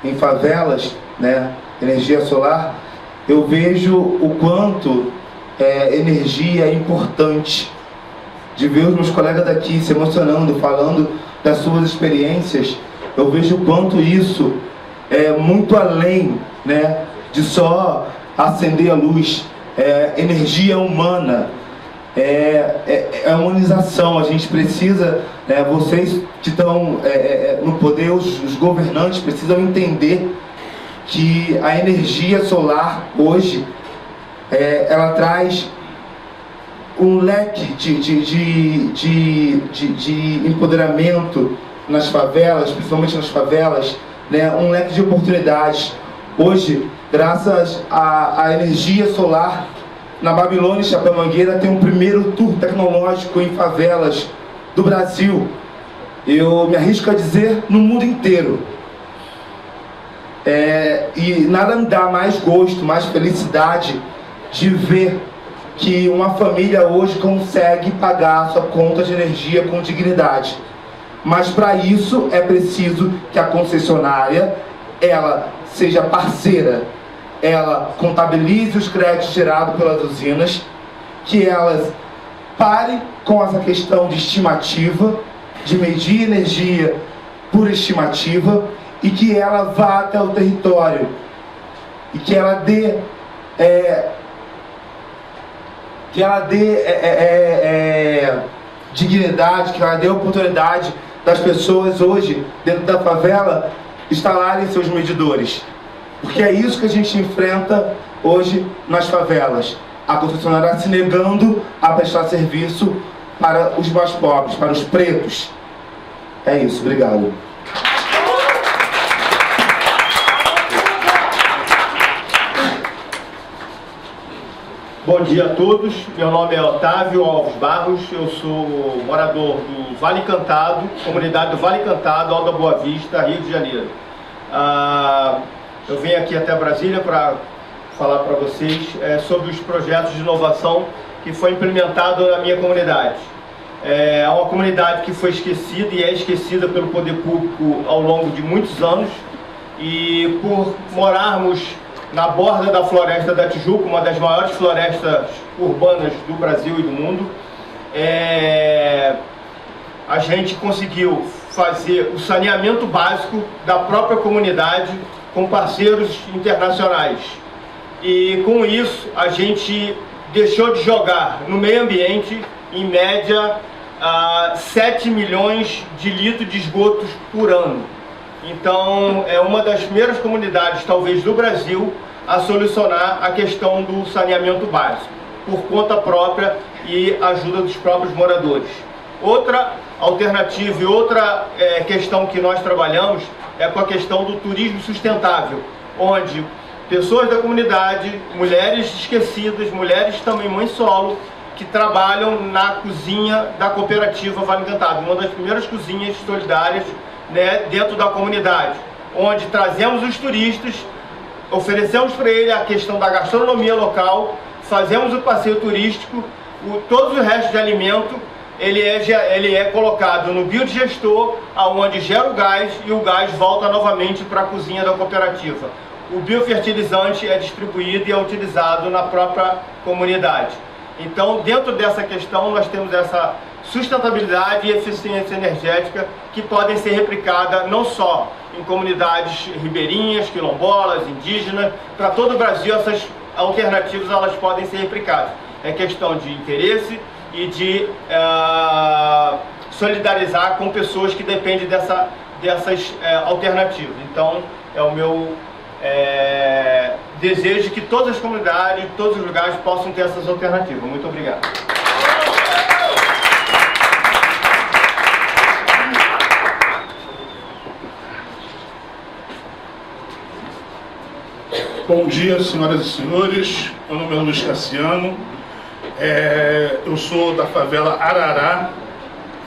em favelas, né? Energia solar, eu vejo o quanto energia é importante. De ver os meus colegas daqui se emocionando, falando das suas experiências, eu vejo o quanto isso é muito além, né, de só acender a luz. Energia humana, humanização. A gente precisa, vocês que estão no poder, os governantes precisam entender que a energia solar hoje ela traz um leque de empoderamento nas favelas, principalmente nas favelas, né, um leque de oportunidades. Hoje, graças à energia solar, na Babilônia e Chapéu Mangueira tem o primeiro tour tecnológico em favelas do Brasil. eu me arrisco a dizer no mundo inteiro. E nada me dá mais gosto, mais felicidade de ver que uma família hoje consegue pagar a sua conta de energia com dignidade. Mas para isso é preciso que a concessionária ela seja parceira, ela contabilize os créditos gerados pelas usinas, que elas parem com essa questão de estimativa, de medir energia por estimativa, e que ela vá até o território e que ela dê dignidade, que ela dê oportunidade das pessoas hoje dentro da favela instalarem seus medidores, porque é isso que a gente enfrenta hoje nas favelas, a concessionária se negando a prestar serviço para os mais pobres, para os pretos. É isso, obrigado. Bom dia a todos, meu nome é Otávio Alves Barros, eu sou morador do Vale Encantado, comunidade do Vale Encantado, Alta Boa Vista, Rio de Janeiro. Eu vim aqui até Brasília para falar para vocês sobre os projetos de inovação que foi implementado na minha comunidade. É uma comunidade que foi esquecida e é esquecida pelo poder público ao longo de muitos anos, e por morarmos na borda da Floresta da Tijuca, uma das maiores florestas urbanas do Brasil e do mundo, a gente conseguiu fazer o saneamento básico da própria comunidade com parceiros internacionais. E com isso a gente deixou de jogar no meio ambiente, em média, 7 milhões de litros de esgotos por ano. Então, é uma das primeiras comunidades, talvez, do Brasil, a solucionar a questão do saneamento básico, por conta própria e ajuda dos próprios moradores. Outra alternativa e outra questão que nós trabalhamos é com a questão do turismo sustentável, onde pessoas da comunidade, mulheres esquecidas, mulheres também mães solo, que trabalham na cozinha da cooperativa Vale Encantado, uma das primeiras cozinhas solidárias, né, dentro da comunidade, onde trazemos os turistas, oferecemos para ele a questão da gastronomia local, fazemos o passeio turístico, todos os restos de alimento, ele é colocado no biodigestor, onde gera o gás e o gás volta novamente para a cozinha da cooperativa. O biofertilizante é distribuído e é utilizado na própria comunidade. Então, dentro dessa questão, nós temos essa sustentabilidade e eficiência energética que podem ser replicadas não só em comunidades ribeirinhas, quilombolas, indígenas, para todo o Brasil essas alternativas elas podem ser replicadas. É questão de interesse e de solidarizar com pessoas que dependem dessas alternativas. Então, é o meu desejo que todas as comunidades, todos os lugares possam ter essas alternativas. Muito obrigado. Bom dia, senhoras e senhores. Meu nome é Luiz Cassiano. Eu sou da favela Arará,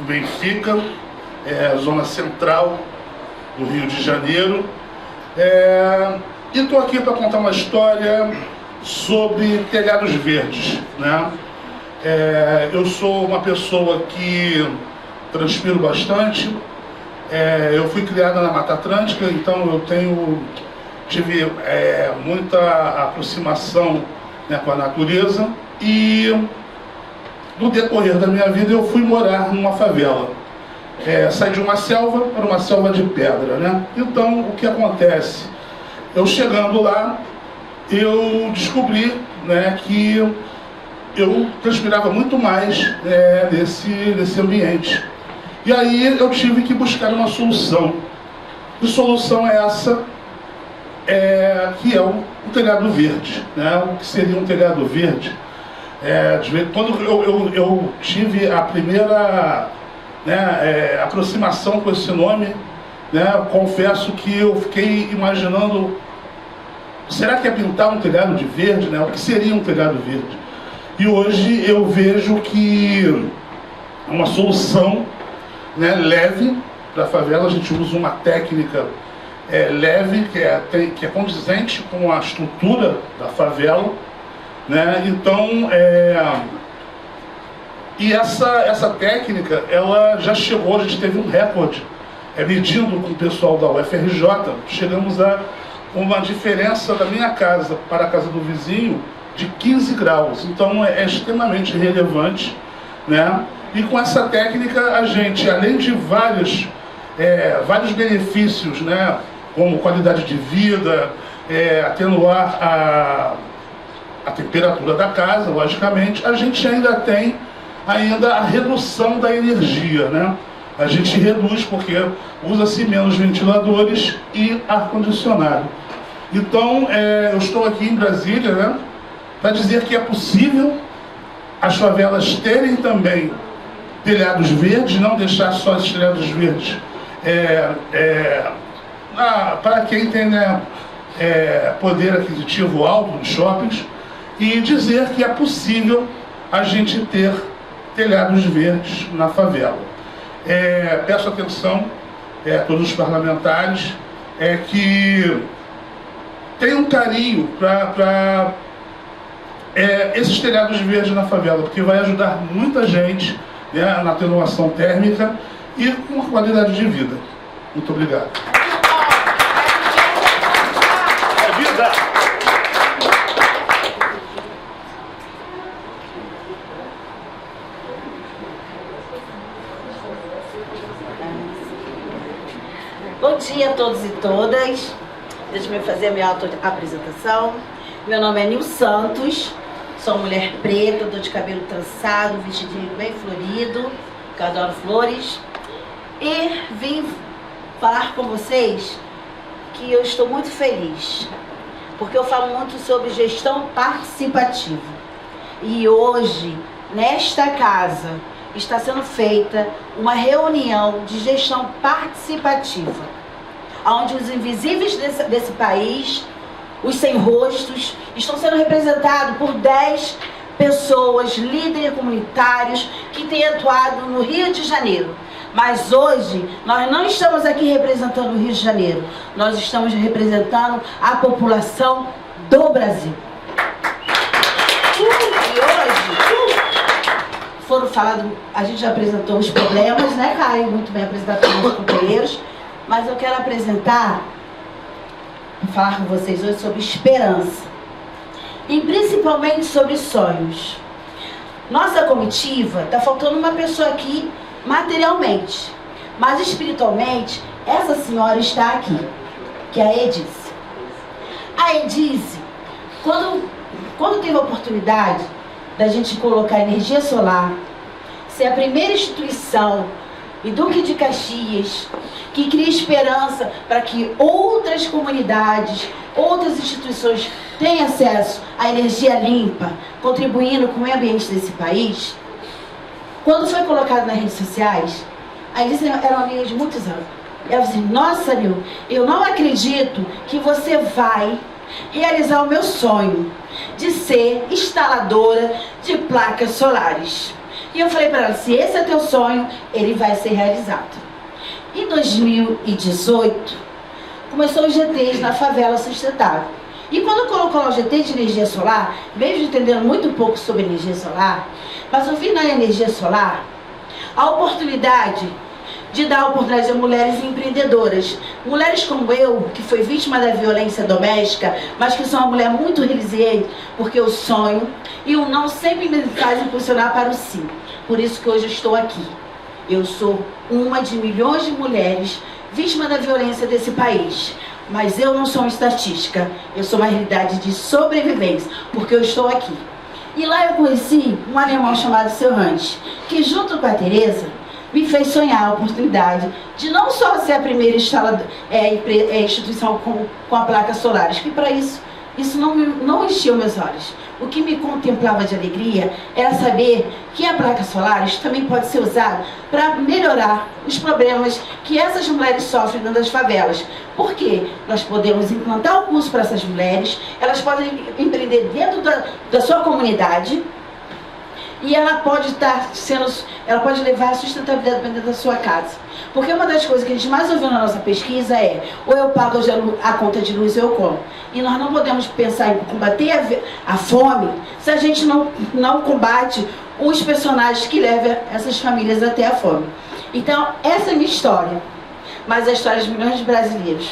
Benfica, zona central do Rio de Janeiro. E estou aqui para contar uma história sobre telhados verdes, né? Eu sou uma pessoa que transpiro bastante. Eu fui criada na Mata Atlântica, então eu tive muita aproximação, né, com a natureza, e no decorrer da minha vida eu fui morar numa favela. Saí de uma selva para uma selva de pedra, né? Então, o que acontece? Eu chegando lá, eu descobri, né, que eu transpirava muito mais nesse ambiente. E aí eu tive que buscar uma solução. Que solução é essa? Que é um telhado verde, né? O que seria um telhado verde? Quando eu tive a primeira aproximação com esse nome, né, confesso que eu fiquei imaginando, será que é pintar um telhado de verde, né? O que seria um telhado verde? E hoje eu vejo que é uma solução, né, leve para a favela. A gente usa uma técnica leve, que é condizente com a estrutura da favela, né? Então, e essa técnica, ela já chegou, a gente teve um recorde, medindo com o pessoal da UFRJ, chegamos a uma diferença da minha casa para a casa do vizinho de 15 graus, então é extremamente relevante, né? E com essa técnica a gente, além de vários benefícios, né, como qualidade de vida, atenuar a temperatura da casa, logicamente, a gente ainda tem a redução da energia, né? A gente reduz porque usa-se menos ventiladores e ar-condicionado. Então, eu estou aqui em Brasília, né, para dizer que é possível as favelas terem também telhados verdes, não deixar só esses telhados verdes para quem tem, né, poder aquisitivo alto nos shoppings, e dizer que é possível a gente ter telhados verdes na favela. Peço atenção a todos os parlamentares que tenham um carinho para esses telhados verdes na favela, porque vai ajudar muita gente, né, na atenuação térmica e com uma qualidade de vida. Muito obrigado. Bom dia a todos e todas. Deixa eu fazer a minha auto-apresentação. Meu nome é Nil Santos, sou mulher preta, tô de cabelo trançado, vestidinho bem florido, que eu adoro flores. E vim falar com vocês que eu estou muito feliz, porque eu falo muito sobre gestão participativa. E hoje, nesta casa, está sendo feita uma reunião de gestão participativa, onde os invisíveis desse país, os sem rostos, estão sendo representados por 10 pessoas, líderes comunitários, que têm atuado no Rio de Janeiro. Mas hoje, nós não estamos aqui representando o Rio de Janeiro, nós estamos representando a população do Brasil. E hoje, foram falados, a gente já apresentou os problemas, né, Caio? Muito bem apresentado pelos meus companheiros. Mas eu quero falar com vocês hoje sobre esperança. E principalmente sobre sonhos. Nossa comitiva, está faltando uma pessoa aqui materialmente. Mas espiritualmente, essa senhora está aqui, que é a Edice. A Edice, quando teve a oportunidade da gente colocar energia solar, ser a primeira instituição e Duque de Caxias que cria esperança para que outras comunidades, outras instituições tenham acesso à energia limpa, contribuindo com o meio ambiente desse país. Quando foi colocado nas redes sociais, a Edice era uma menina de muitos anos. Ela disse: nossa, Nil, eu não acredito que você vai realizar o meu sonho de ser instaladora de placas solares. E eu falei para ela: se esse é teu sonho, ele vai ser realizado. Em 2018, começou os GTs na favela sustentável. E quando colocou lá o GT de energia solar, mesmo entendendo muito pouco sobre energia solar, mas eu vi na energia solar a oportunidade de dar oportunidade a mulheres empreendedoras. Mulheres como eu, que foi vítima da violência doméstica, mas que sou uma mulher muito resiliente, porque eu sonho e o não sempre me faz impulsionar para o sim. Por isso que hoje eu estou aqui. Eu sou uma de milhões de mulheres vítimas da violência desse país. Mas eu não sou uma estatística, eu sou uma realidade de sobrevivência, porque eu estou aqui. E lá eu conheci um alemão chamado Seu Hans, que junto com a Tereza, me fez sonhar a oportunidade de não só ser a primeira instituição com a placa solares, que para isso não encheu meus olhos. O que me contemplava de alegria era saber que a placa solares também pode ser usada para melhorar os problemas que essas mulheres sofrem dentro das favelas. Porque nós podemos implantar o curso para essas mulheres, elas podem empreender dentro da sua comunidade e ela pode ela pode levar a sustentabilidade para dentro da sua casa. Porque uma das coisas que a gente mais ouviu na nossa pesquisa é: ou eu pago a conta de luz ou eu como. E nós não podemos pensar em combater a fome se a gente não combate os personagens que levam essas famílias até a fome. Então, essa é a minha história, mas a história de milhões de brasileiros.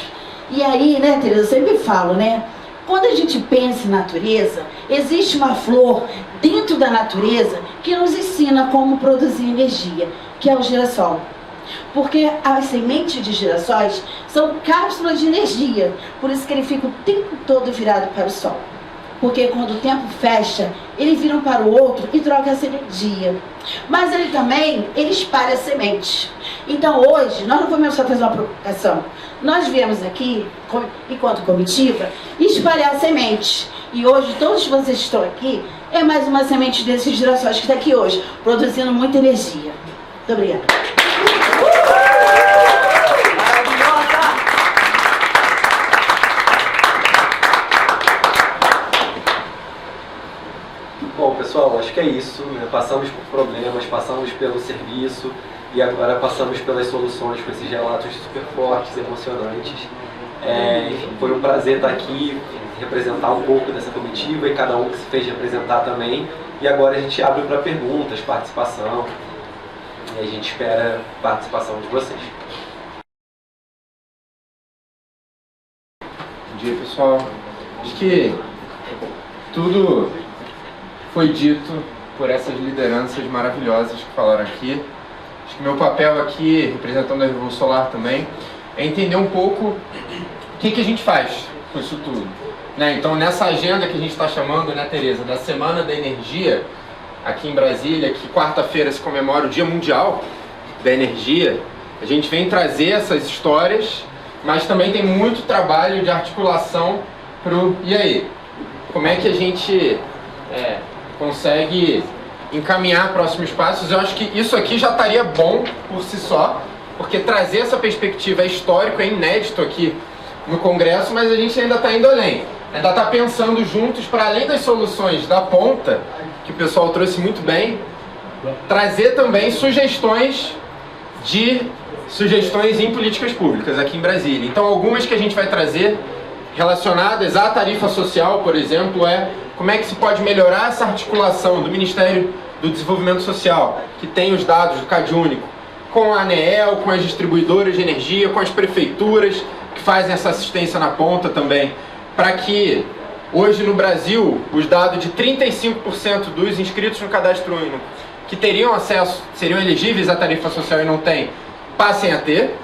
E aí, né, Tereza, eu sempre falo, né? Quando a gente pensa em natureza, existe uma flor dentro da natureza que nos ensina como produzir energia, que é o girassol. Porque as sementes de girassóis são cápsulas de energia, por isso que ele fica o tempo todo virado para o sol. Porque quando o tempo fecha, ele vira um para o outro e troca essa energia. Mas ele espalha sementes. Então hoje, nós não vamos só fazer uma provocação. Nós viemos aqui, enquanto comitiva, espalhar sementes. E hoje, todos vocês estão aqui, é mais uma semente desses girassóis que está aqui hoje, produzindo muita energia. Muito obrigada. Bom, pessoal, acho que é isso, né? Passamos por problemas, passamos pelo serviço e agora passamos pelas soluções com esses relatos super fortes, emocionantes. Enfim, foi um prazer estar aqui, representar um pouco dessa comitiva e cada um que se fez representar também. E agora a gente abre para perguntas, participação, e a gente espera a participação de vocês. Bom dia, pessoal. Acho que tudo foi dito por essas lideranças maravilhosas que falaram aqui. Acho que meu papel aqui, representando a Revolução Solar também, é entender um pouco o que a gente faz com isso tudo. Né? Então, nessa agenda que a gente está chamando, né, Tereza, da Semana da Energia, aqui em Brasília, que quarta-feira se comemora o Dia Mundial da Energia, a gente vem trazer essas histórias, mas também tem muito trabalho de articulação pro... E aí? Como é que a gente consegue encaminhar próximos passos? Eu acho que isso aqui já estaria bom por si só, porque trazer essa perspectiva é histórico, é inédito aqui no Congresso, mas a gente ainda está indo além. Ainda está pensando juntos, para além das soluções da ponta, que o pessoal trouxe muito bem, trazer também sugestões em políticas públicas aqui em Brasília. Então, algumas que a gente vai trazer relacionadas à tarifa social, por exemplo, como é que se pode melhorar essa articulação do Ministério do Desenvolvimento Social, que tem os dados do CadÚnico, com a ANEEL, com as distribuidoras de energia, com as prefeituras que fazem essa assistência na ponta também, para que hoje no Brasil os dados de 35% dos inscritos no Cadastro Único que teriam acesso, seriam elegíveis à tarifa social e não têm, passem a ter.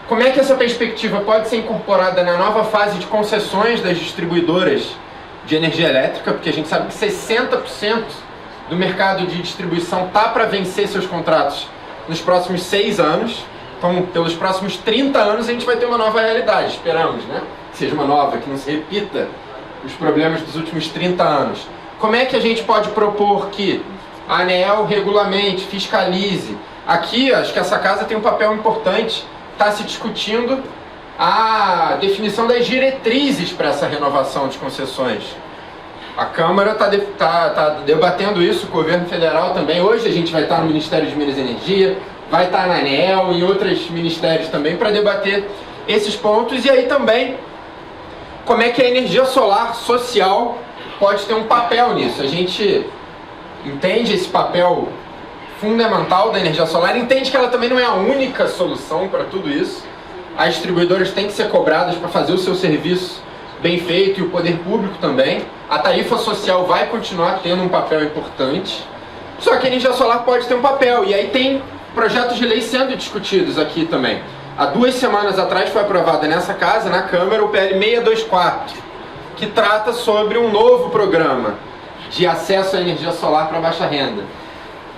Como é que essa perspectiva pode ser incorporada na nova fase de concessões das distribuidoras de energia elétrica, porque a gente sabe que 60% do mercado de distribuição está para vencer seus contratos nos próximos 6 anos. Então, pelos próximos 30 anos, a gente vai ter uma nova realidade, esperamos, né? Que seja uma nova, que não se repita os problemas dos últimos 30 anos. Como é que a gente pode propor que a ANEEL regulamente, fiscalize? Aqui, acho que essa casa tem um papel importante, está se discutindo a definição das diretrizes para essa renovação de concessões. A Câmara está debatendo isso, o governo federal também. Hoje a gente vai estar no Ministério de Minas e Energia, vai estar na ANEEL e outros ministérios também para debater esses pontos. E aí também, como é que a energia solar social pode ter um papel nisso. A gente entende esse papel fundamental da energia solar, entende que ela também não é a única solução para tudo isso. As distribuidoras têm que ser cobradas para fazer o seu serviço bem feito, e o poder público também. A tarifa social vai continuar tendo um papel importante, só que a energia solar pode ter um papel, e aí tem projetos de lei sendo discutidos aqui também. Há 2 semanas atrás foi aprovada nessa casa, na Câmara, o PL 624, que trata sobre um novo programa de acesso à energia solar para baixa renda.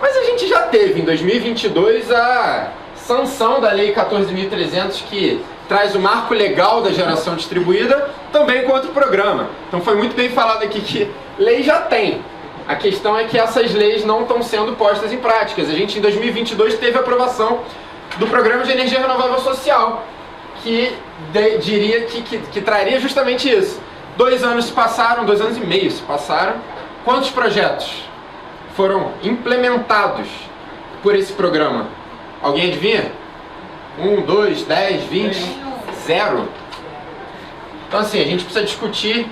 Mas a gente já teve, em 2022, a sanção da Lei 14.300, que traz o marco legal da geração distribuída, também com outro programa. Então foi muito bem falado aqui que lei já tem. A questão é que essas leis não estão sendo postas em práticas. A gente, em 2022, teve a aprovação do Programa de Energia Renovável Social, que diria que traria justamente isso. 2 anos se passaram, 2 anos e meio se passaram. Quantos projetos foram implementados por esse programa? Alguém adivinha? 1, 2, 10, 20? 0. Então assim, a gente precisa discutir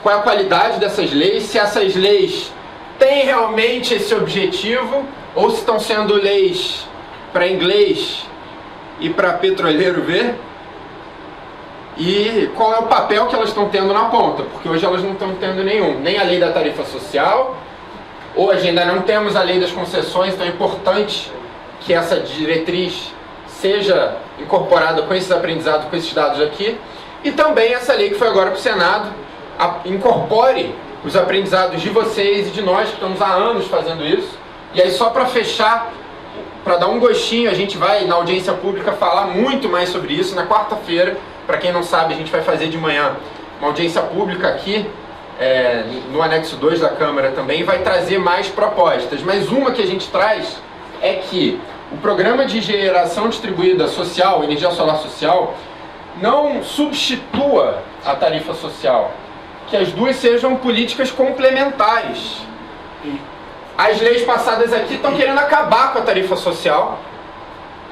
qual é a qualidade dessas leis, se essas leis têm realmente esse objetivo ou se estão sendo leis para inglês e para petroleiro ver, e qual é o papel que elas estão tendo na ponta, porque hoje elas não estão tendo nenhum, nem a lei da tarifa social, hoje ainda não temos a lei das concessões, então é importante que essa diretriz seja incorporada com esses aprendizados, com esses dados aqui, e também essa lei que foi agora para o Senado, incorpore os aprendizados de vocês e de nós, que estamos há anos fazendo isso. E aí, só para fechar, para dar um gostinho, a gente vai na audiência pública falar muito mais sobre isso na quarta-feira. Para quem não sabe, a gente vai fazer de manhã uma audiência pública aqui, no anexo 2 da Câmara também, vai trazer mais propostas. Mas uma que a gente traz é que o programa de geração distribuída social, energia solar social, não substitua a tarifa social, que as duas sejam políticas complementares. As leis passadas aqui estão querendo acabar com a tarifa social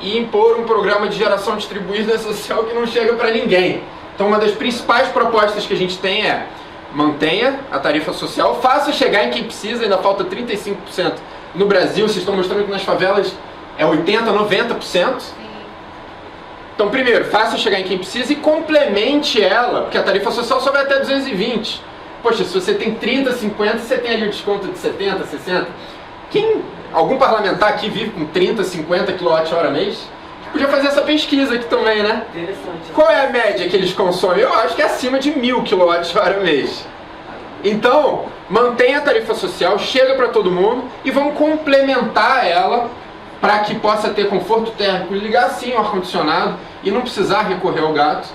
e impor um programa de geração distribuída social que não chega para ninguém. Então uma das principais propostas que a gente tem é: mantenha a tarifa social, faça chegar em quem precisa, ainda falta 35% no Brasil, vocês estão mostrando que nas favelas é 80%, 90%. Então, primeiro, faça chegar em quem precisa e complemente ela, porque a tarifa social só vai até 220. Poxa, se você tem 30, 50, você tem ali o desconto de 70, 60. Algum parlamentar aqui vive com 30, 50 kWh mês? Podia fazer essa pesquisa aqui também, né? Interessante. Qual é a média que eles consomem? Eu acho que é acima de 1000 kWh mês. Então, mantenha a tarifa social, chega para todo mundo e vamos complementar ela para que possa ter conforto térmico, ligar sim o ar-condicionado e não precisar recorrer ao gato,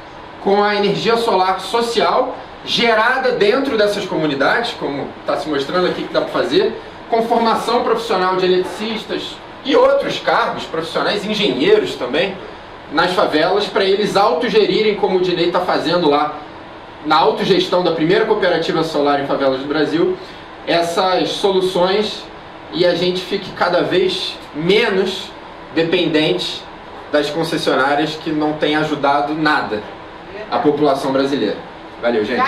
com a energia solar social gerada dentro dessas comunidades, como está se mostrando aqui que dá para fazer, com formação profissional de eletricistas e outros cargos profissionais, engenheiros também, nas favelas, para eles autogerirem, como o Dinei está fazendo lá na autogestão da primeira cooperativa solar em favelas do Brasil, essas soluções, e a gente fique cada vez menos dependente das concessionárias que não têm ajudado nada a população brasileira. Valeu, gente.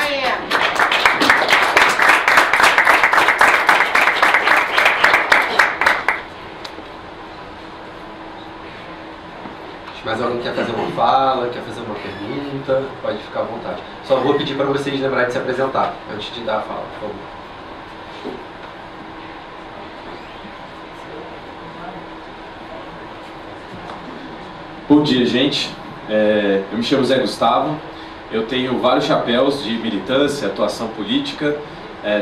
Mais alguém quer fazer uma fala, quer fazer uma pergunta? Pode ficar à vontade. Só vou pedir para vocês lembrarem de se apresentar antes de dar a fala, por favor. Bom dia, gente. Eu me chamo Zé Gustavo. Eu tenho vários chapéus de militância, atuação política,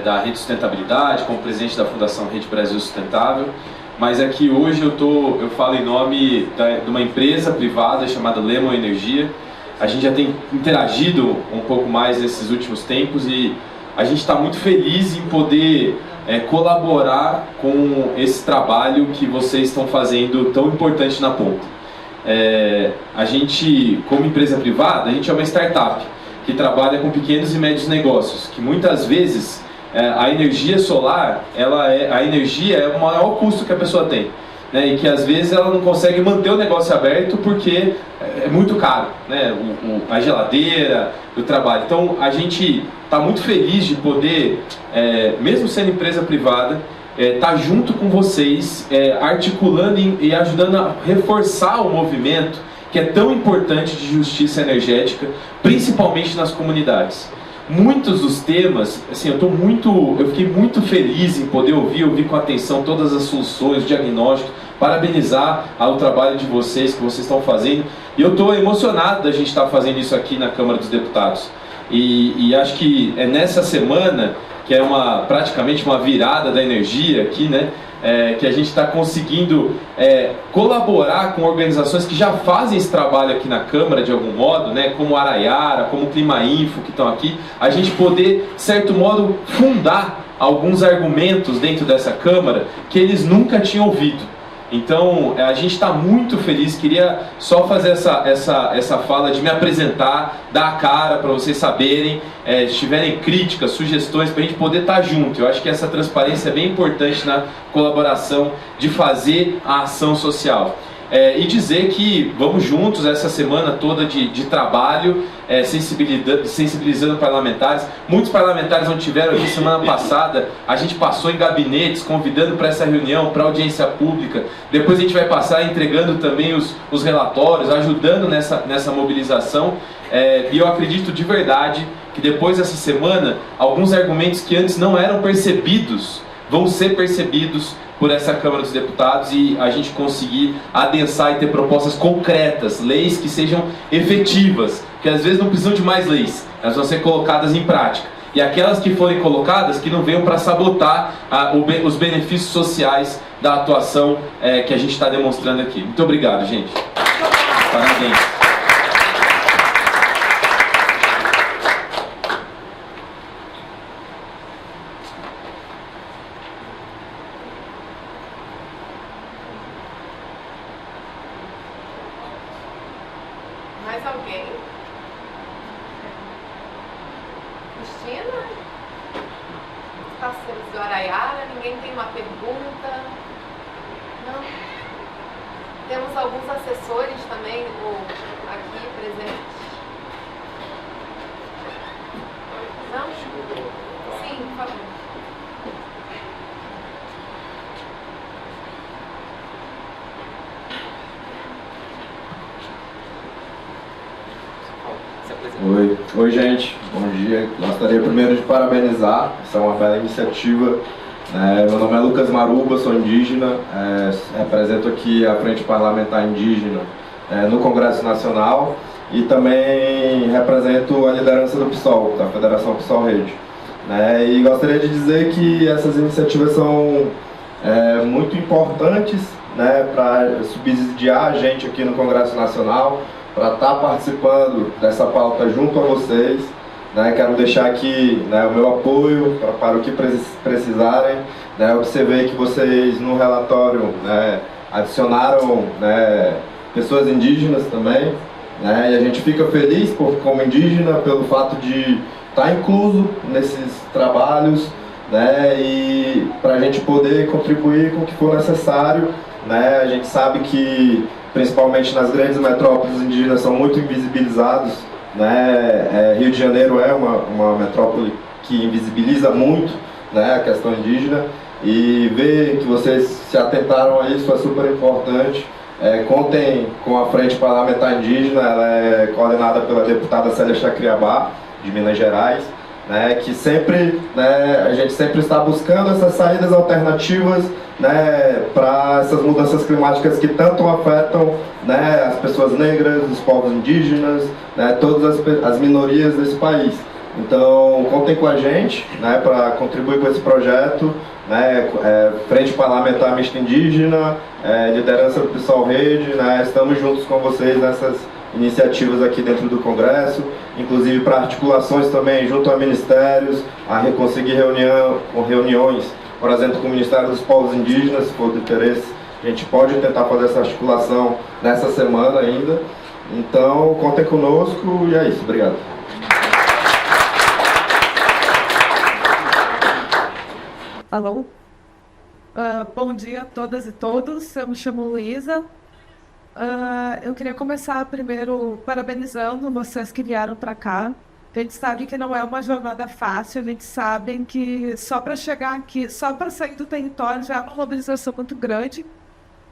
da Rede Sustentabilidade, como presidente da Fundação Rede Brasil Sustentável. Mas aqui hoje eu falo em nome de uma empresa privada chamada Lemon Energia. A gente já tem interagido um pouco mais nesses últimos tempos e a gente está muito feliz em poder colaborar com esse trabalho que vocês estão fazendo tão importante na ponta. A gente, como empresa privada, a gente é uma startup que trabalha com pequenos e médios negócios, que muitas vezes a energia solar, a energia é o maior custo que a pessoa tem, né? E que às vezes ela não consegue manter o negócio aberto porque é muito caro, né? A geladeira, o trabalho. Então a gente está muito feliz de poder, mesmo sendo empresa privada, estar junto com vocês, articulando e ajudando a reforçar o movimento que é tão importante de justiça energética, principalmente nas comunidades. Muitos dos temas, assim, eu fiquei muito feliz em poder ouvir com atenção todas as soluções, diagnóstico, parabenizar o trabalho de vocês, que vocês estão fazendo. E eu estou emocionado da gente estar fazendo isso aqui na Câmara dos Deputados. E acho que é nessa semana, que é praticamente uma virada da energia aqui, né? Que a gente está conseguindo colaborar com organizações que já fazem esse trabalho aqui na Câmara de algum modo, né, como a Araiara, como o Clima Info, que estão aqui, a gente poder, de certo modo, fundar alguns argumentos dentro dessa Câmara que eles nunca tinham ouvido. Então, a gente está muito feliz, queria só fazer essa fala de me apresentar, dar a cara para vocês saberem, se tiverem críticas, sugestões, para a gente poder estar junto. Eu acho que essa transparência é bem importante na colaboração de fazer a ação social. E dizer que vamos juntos essa semana toda de trabalho, sensibilizando parlamentares. Muitos parlamentares não tiveram aqui semana passada, a gente passou em gabinetes, convidando para essa reunião, para audiência pública. Depois a gente vai passar entregando também os relatórios, ajudando nessa mobilização. E eu acredito de verdade que depois dessa semana, alguns argumentos que antes não eram percebidos, vão ser percebidos por essa Câmara dos Deputados e a gente conseguir adensar e ter propostas concretas, leis que sejam efetivas, que às vezes não precisam de mais leis, elas vão ser colocadas em prática. E aquelas que forem colocadas, que não venham para sabotar os benefícios sociais da atuação que a gente está demonstrando aqui. Muito obrigado, gente. Parabéns. Mais alguém? Cristina? Parceiros do Araiara, ninguém tem uma pergunta? Não? Temos alguns assessores também aqui presentes? Não? Sim, por favor. Oi gente, bom dia. Gostaria primeiro de parabenizar, essa é uma bela iniciativa. Meu nome é Lucas Maruba, sou indígena, represento aqui a Frente Parlamentar Indígena no Congresso Nacional e também represento a liderança do PSOL, da Federação PSOL Rede. E gostaria de dizer que essas iniciativas são muito importantes para subsidiar a gente aqui no Congresso Nacional, para estar participando dessa pauta junto a vocês. Quero deixar aqui o meu apoio para o que precisarem. Observei que vocês no relatório adicionaram pessoas indígenas também, e a gente fica feliz como indígena pelo fato de estar incluso nesses trabalhos, e para a gente poder contribuir com o que for necessário. A gente sabe que principalmente nas grandes metrópoles, os indígenas são muito invisibilizados. Rio de Janeiro é uma metrópole que invisibiliza muito a questão indígena, e ver que vocês se atentaram a isso é super importante. Contem com a Frente Parlamentar Indígena, ela é coordenada pela deputada Célia Chacriabá, de Minas Gerais, que sempre, a gente sempre está buscando essas saídas alternativas para essas mudanças climáticas que tanto afetam as pessoas negras, os povos indígenas, todas as minorias desse país. Então, contem com a gente para contribuir com esse projeto. Frente Parlamentar Mista Indígena, liderança do PSOL Rede, estamos juntos com vocês nessas iniciativas aqui dentro do Congresso, inclusive para articulações também junto a ministérios, a conseguir reuniões, por exemplo, com o Ministério dos Povos Indígenas, se for de interesse. A gente pode tentar fazer essa articulação nessa semana ainda. Então, contem conosco e é isso. Obrigado. Alô? Bom dia a todas e todos. Eu me chamo Luísa. Eu queria começar primeiro parabenizando vocês que vieram para cá. A gente sabe que não é uma jornada fácil, a gente sabe que só para chegar aqui, só para sair do território já é uma mobilização muito grande.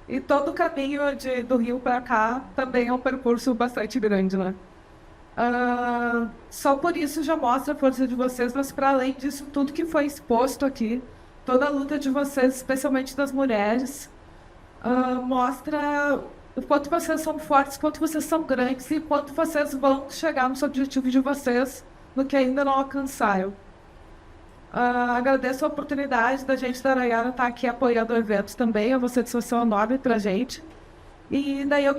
E todo o caminho do Rio para cá também é um percurso bastante grande, né? Só por isso já mostra a força de vocês, mas para além disso, tudo que foi exposto aqui, toda a luta de vocês, especialmente das mulheres, mostra o quanto vocês são fortes, quanto vocês são grandes e quanto vocês vão chegar nos objetivos de vocês, no que ainda não alcançaram. Agradeço a oportunidade da gente da Araiara estar aqui apoiando o evento também, a vocês são enorme para a gente. E daí eu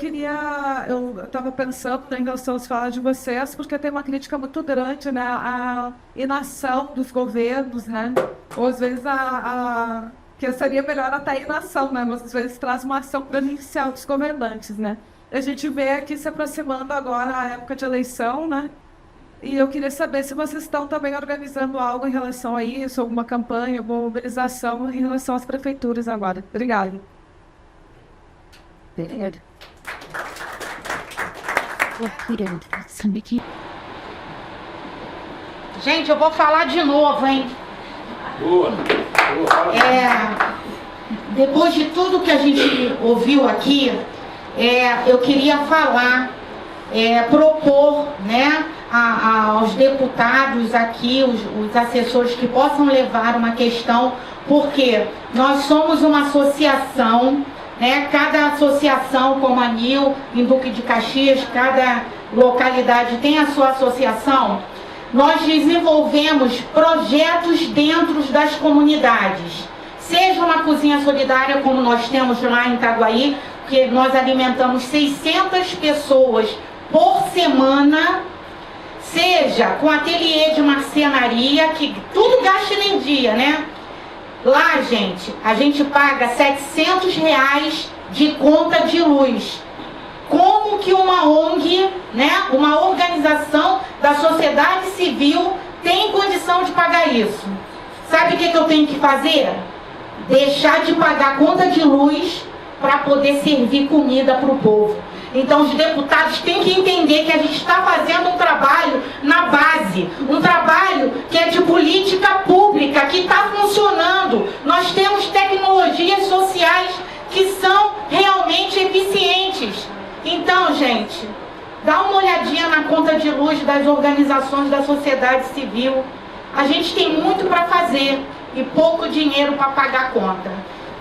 estava pensando em relação às falas de vocês, porque tem uma crítica muito grande, né, à inação dos governos, né, ou às vezes Porque seria melhor até ir na ação, né? Mas às vezes traz uma ação presencial dos governantes, né? A gente vê aqui se aproximando agora a época de eleição, né? E eu queria saber se vocês estão também organizando algo em relação a isso, alguma campanha, alguma mobilização em relação às prefeituras agora. Obrigada. Gente, eu vou falar de novo, hein? Boa. Depois de tudo que a gente ouviu aqui, eu queria falar, propor, né, aos deputados aqui, os assessores, que possam levar uma questão, porque nós somos uma associação, né, cada associação, como a NIL, em Duque de Caxias, cada localidade tem a sua associação. Nós desenvolvemos projetos dentro das comunidades. Seja uma cozinha solidária, como nós temos lá em Itaguaí, que nós alimentamos 600 pessoas por semana, seja com ateliê de marcenaria, que tudo gasta energia, né? Lá, gente, a gente paga R$700 de conta de luz. Como que uma ONG, né, uma organização da sociedade civil tem condição de pagar isso? Sabe o que eu tenho que fazer? Deixar de pagar conta de luz para poder servir comida para o povo. Então os deputados têm que entender que a gente está fazendo um trabalho na base, um trabalho que é de política pública, que está funcionando. Nós temos tecnologias sociais que são realmente eficientes. Então, gente, dá uma olhadinha na conta de luz das organizações da sociedade civil. A gente tem muito para fazer e pouco dinheiro para pagar a conta.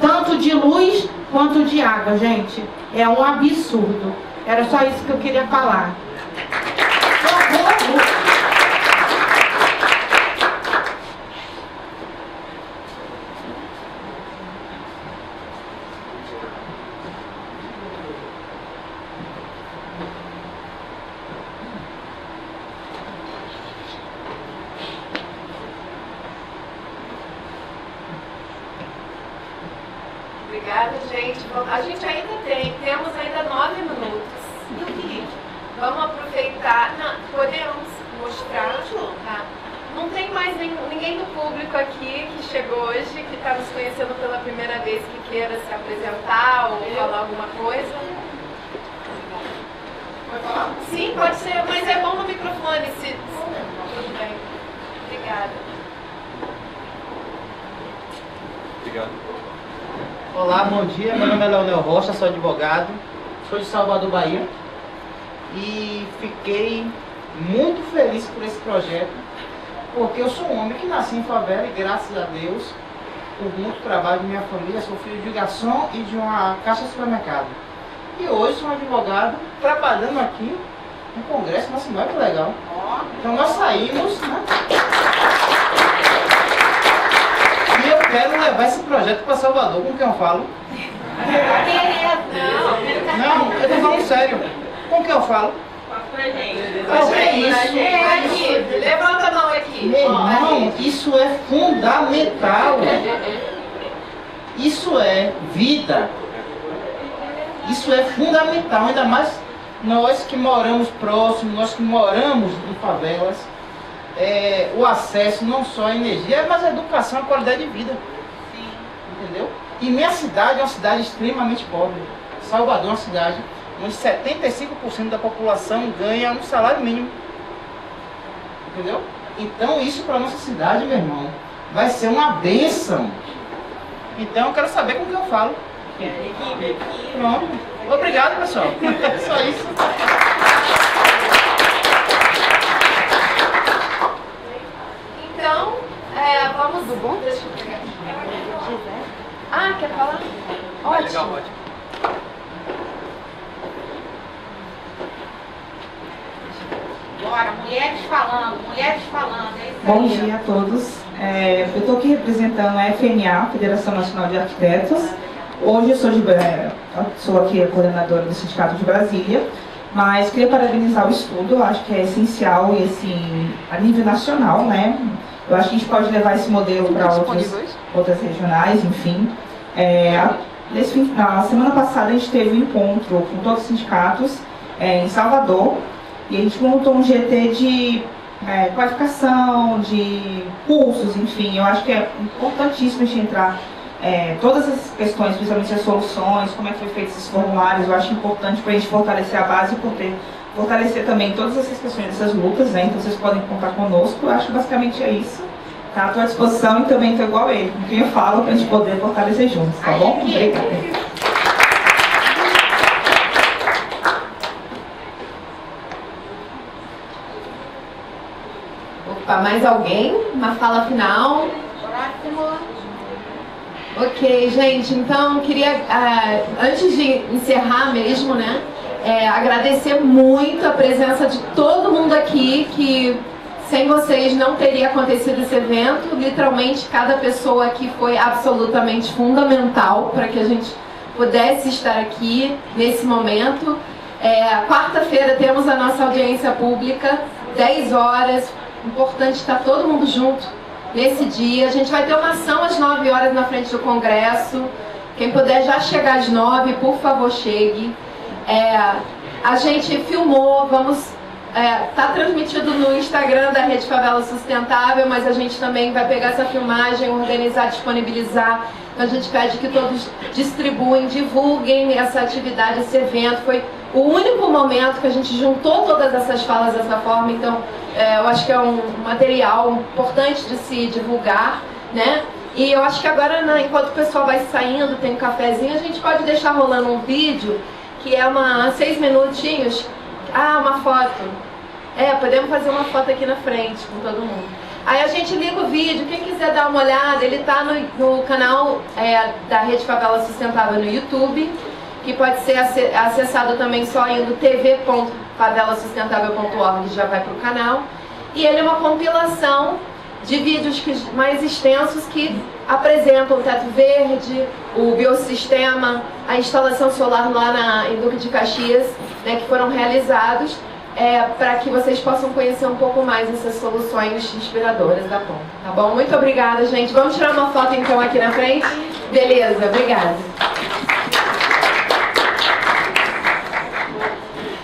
Tanto de luz quanto de água, gente. É um absurdo. Era só isso que eu queria falar. Obrigada, gente. A gente ainda temos ainda 9 minutos. Vamos aproveitar. Não, podemos mostrar? Tá. Não tem mais ninguém do público aqui que chegou hoje, que está nos conhecendo pela primeira vez, que queira se apresentar ou falar alguma coisa? Sim, pode ser, mas é bom no microfone, se... Tudo bem. Obrigada. Obrigado. Olá, bom dia. Meu nome é Leonel Rocha, sou advogado, sou de Salvador, Bahia, e fiquei muito feliz por esse projeto, porque eu sou um homem que nasci em favela e, graças a Deus, por muito trabalho de minha família, sou filho de garçom e de uma caixa de supermercado. E hoje sou um advogado trabalhando aqui no Congresso Nacional, que legal. Então nós saímos, né? E eu quero levar esse projeto para Salvador. Com quem eu falo? Não, eu tô falando sério. Com quem eu falo? É isso. Levanta a mão aqui. Meu irmão, isso é fundamental. Isso é vida. Isso é fundamental. Ainda mais nós que moramos próximos, nós que moramos em favelas. O acesso não só à energia, mas à educação, à qualidade de vida. Sim. Entendeu? E minha cidade é uma cidade extremamente pobre. Salvador é uma cidade onde 75% da população ganha um salário mínimo. Entendeu? Então isso para nossa cidade, meu irmão, vai ser uma bênção. Então eu quero saber com quem eu falo. Pronto. Obrigado, pessoal. É só isso. Então, vamos... Tudo bom? Deixa eu pegar. Ah, quer falar? Ótimo. Legal, ótimo. Bora, mulheres falando. É isso Bom aí. dia a todos. Eu estou aqui representando a FNA, Federação Nacional de Arquitetos. Hoje eu sou aqui a coordenadora do Sindicato de Brasília, mas queria parabenizar o estudo, eu acho que é essencial e assim, a nível nacional, né? Eu acho que a gente pode levar esse modelo para outras regionais, enfim. Na semana passada a gente teve um encontro com todos os sindicatos em Salvador e a gente montou um GT de qualificação, de cursos, enfim. Eu acho que é importantíssimo a gente entrar todas essas questões, principalmente as soluções, como é que foi feito esses formulários. Eu acho importante para a gente fortalecer a base e poder fortalecer também todas essas questões, essas lutas, né? Então vocês podem contar conosco. Eu acho que basicamente é isso. Tá? Estou à disposição e também estou igual a ele, com quem eu falo, para a gente poder fortalecer juntos, tá bom? Obrigada. Mais alguém? Uma fala final? Ok, gente, então queria, antes de encerrar mesmo, né, agradecer muito a presença de todo mundo aqui, que sem vocês não teria acontecido esse evento. Literalmente, cada pessoa aqui foi absolutamente fundamental para que a gente pudesse estar aqui nesse momento. Quarta-feira temos a nossa audiência pública, 10 horas. Importante estar todo mundo junto nesse dia. A gente vai ter uma ação às 9 horas na frente do Congresso. Quem puder já chegar às 9, por favor, chegue. A gente filmou, tá transmitido no Instagram da Rede Favela Sustentável, mas a gente também vai pegar essa filmagem, organizar, disponibilizar. Então a gente pede que todos distribuem, divulguem essa atividade, esse evento. Foi o único momento que a gente juntou todas essas falas dessa forma, então eu acho que é um material importante de se divulgar, né? E eu acho que agora, enquanto o pessoal vai saindo, tem um cafezinho, a gente pode deixar rolando um vídeo, que é 6 minutinhos. Uma foto. Podemos fazer uma foto aqui na frente com todo mundo. Aí a gente liga o vídeo, quem quiser dar uma olhada, ele está no canal da Rede Favela Sustentável no YouTube, que pode ser acessado também só indo tv.favelasustentável.org, já vai para o canal. E ele é uma compilação de vídeos mais extensos que apresentam o teto verde, o biossistema, a instalação solar lá em Duque de Caxias, né, que foram realizados, para que vocês possam conhecer um pouco mais essas soluções inspiradoras da ponta. Tá bom? Muito obrigada, gente. Vamos tirar uma foto então aqui na frente? Beleza, obrigada.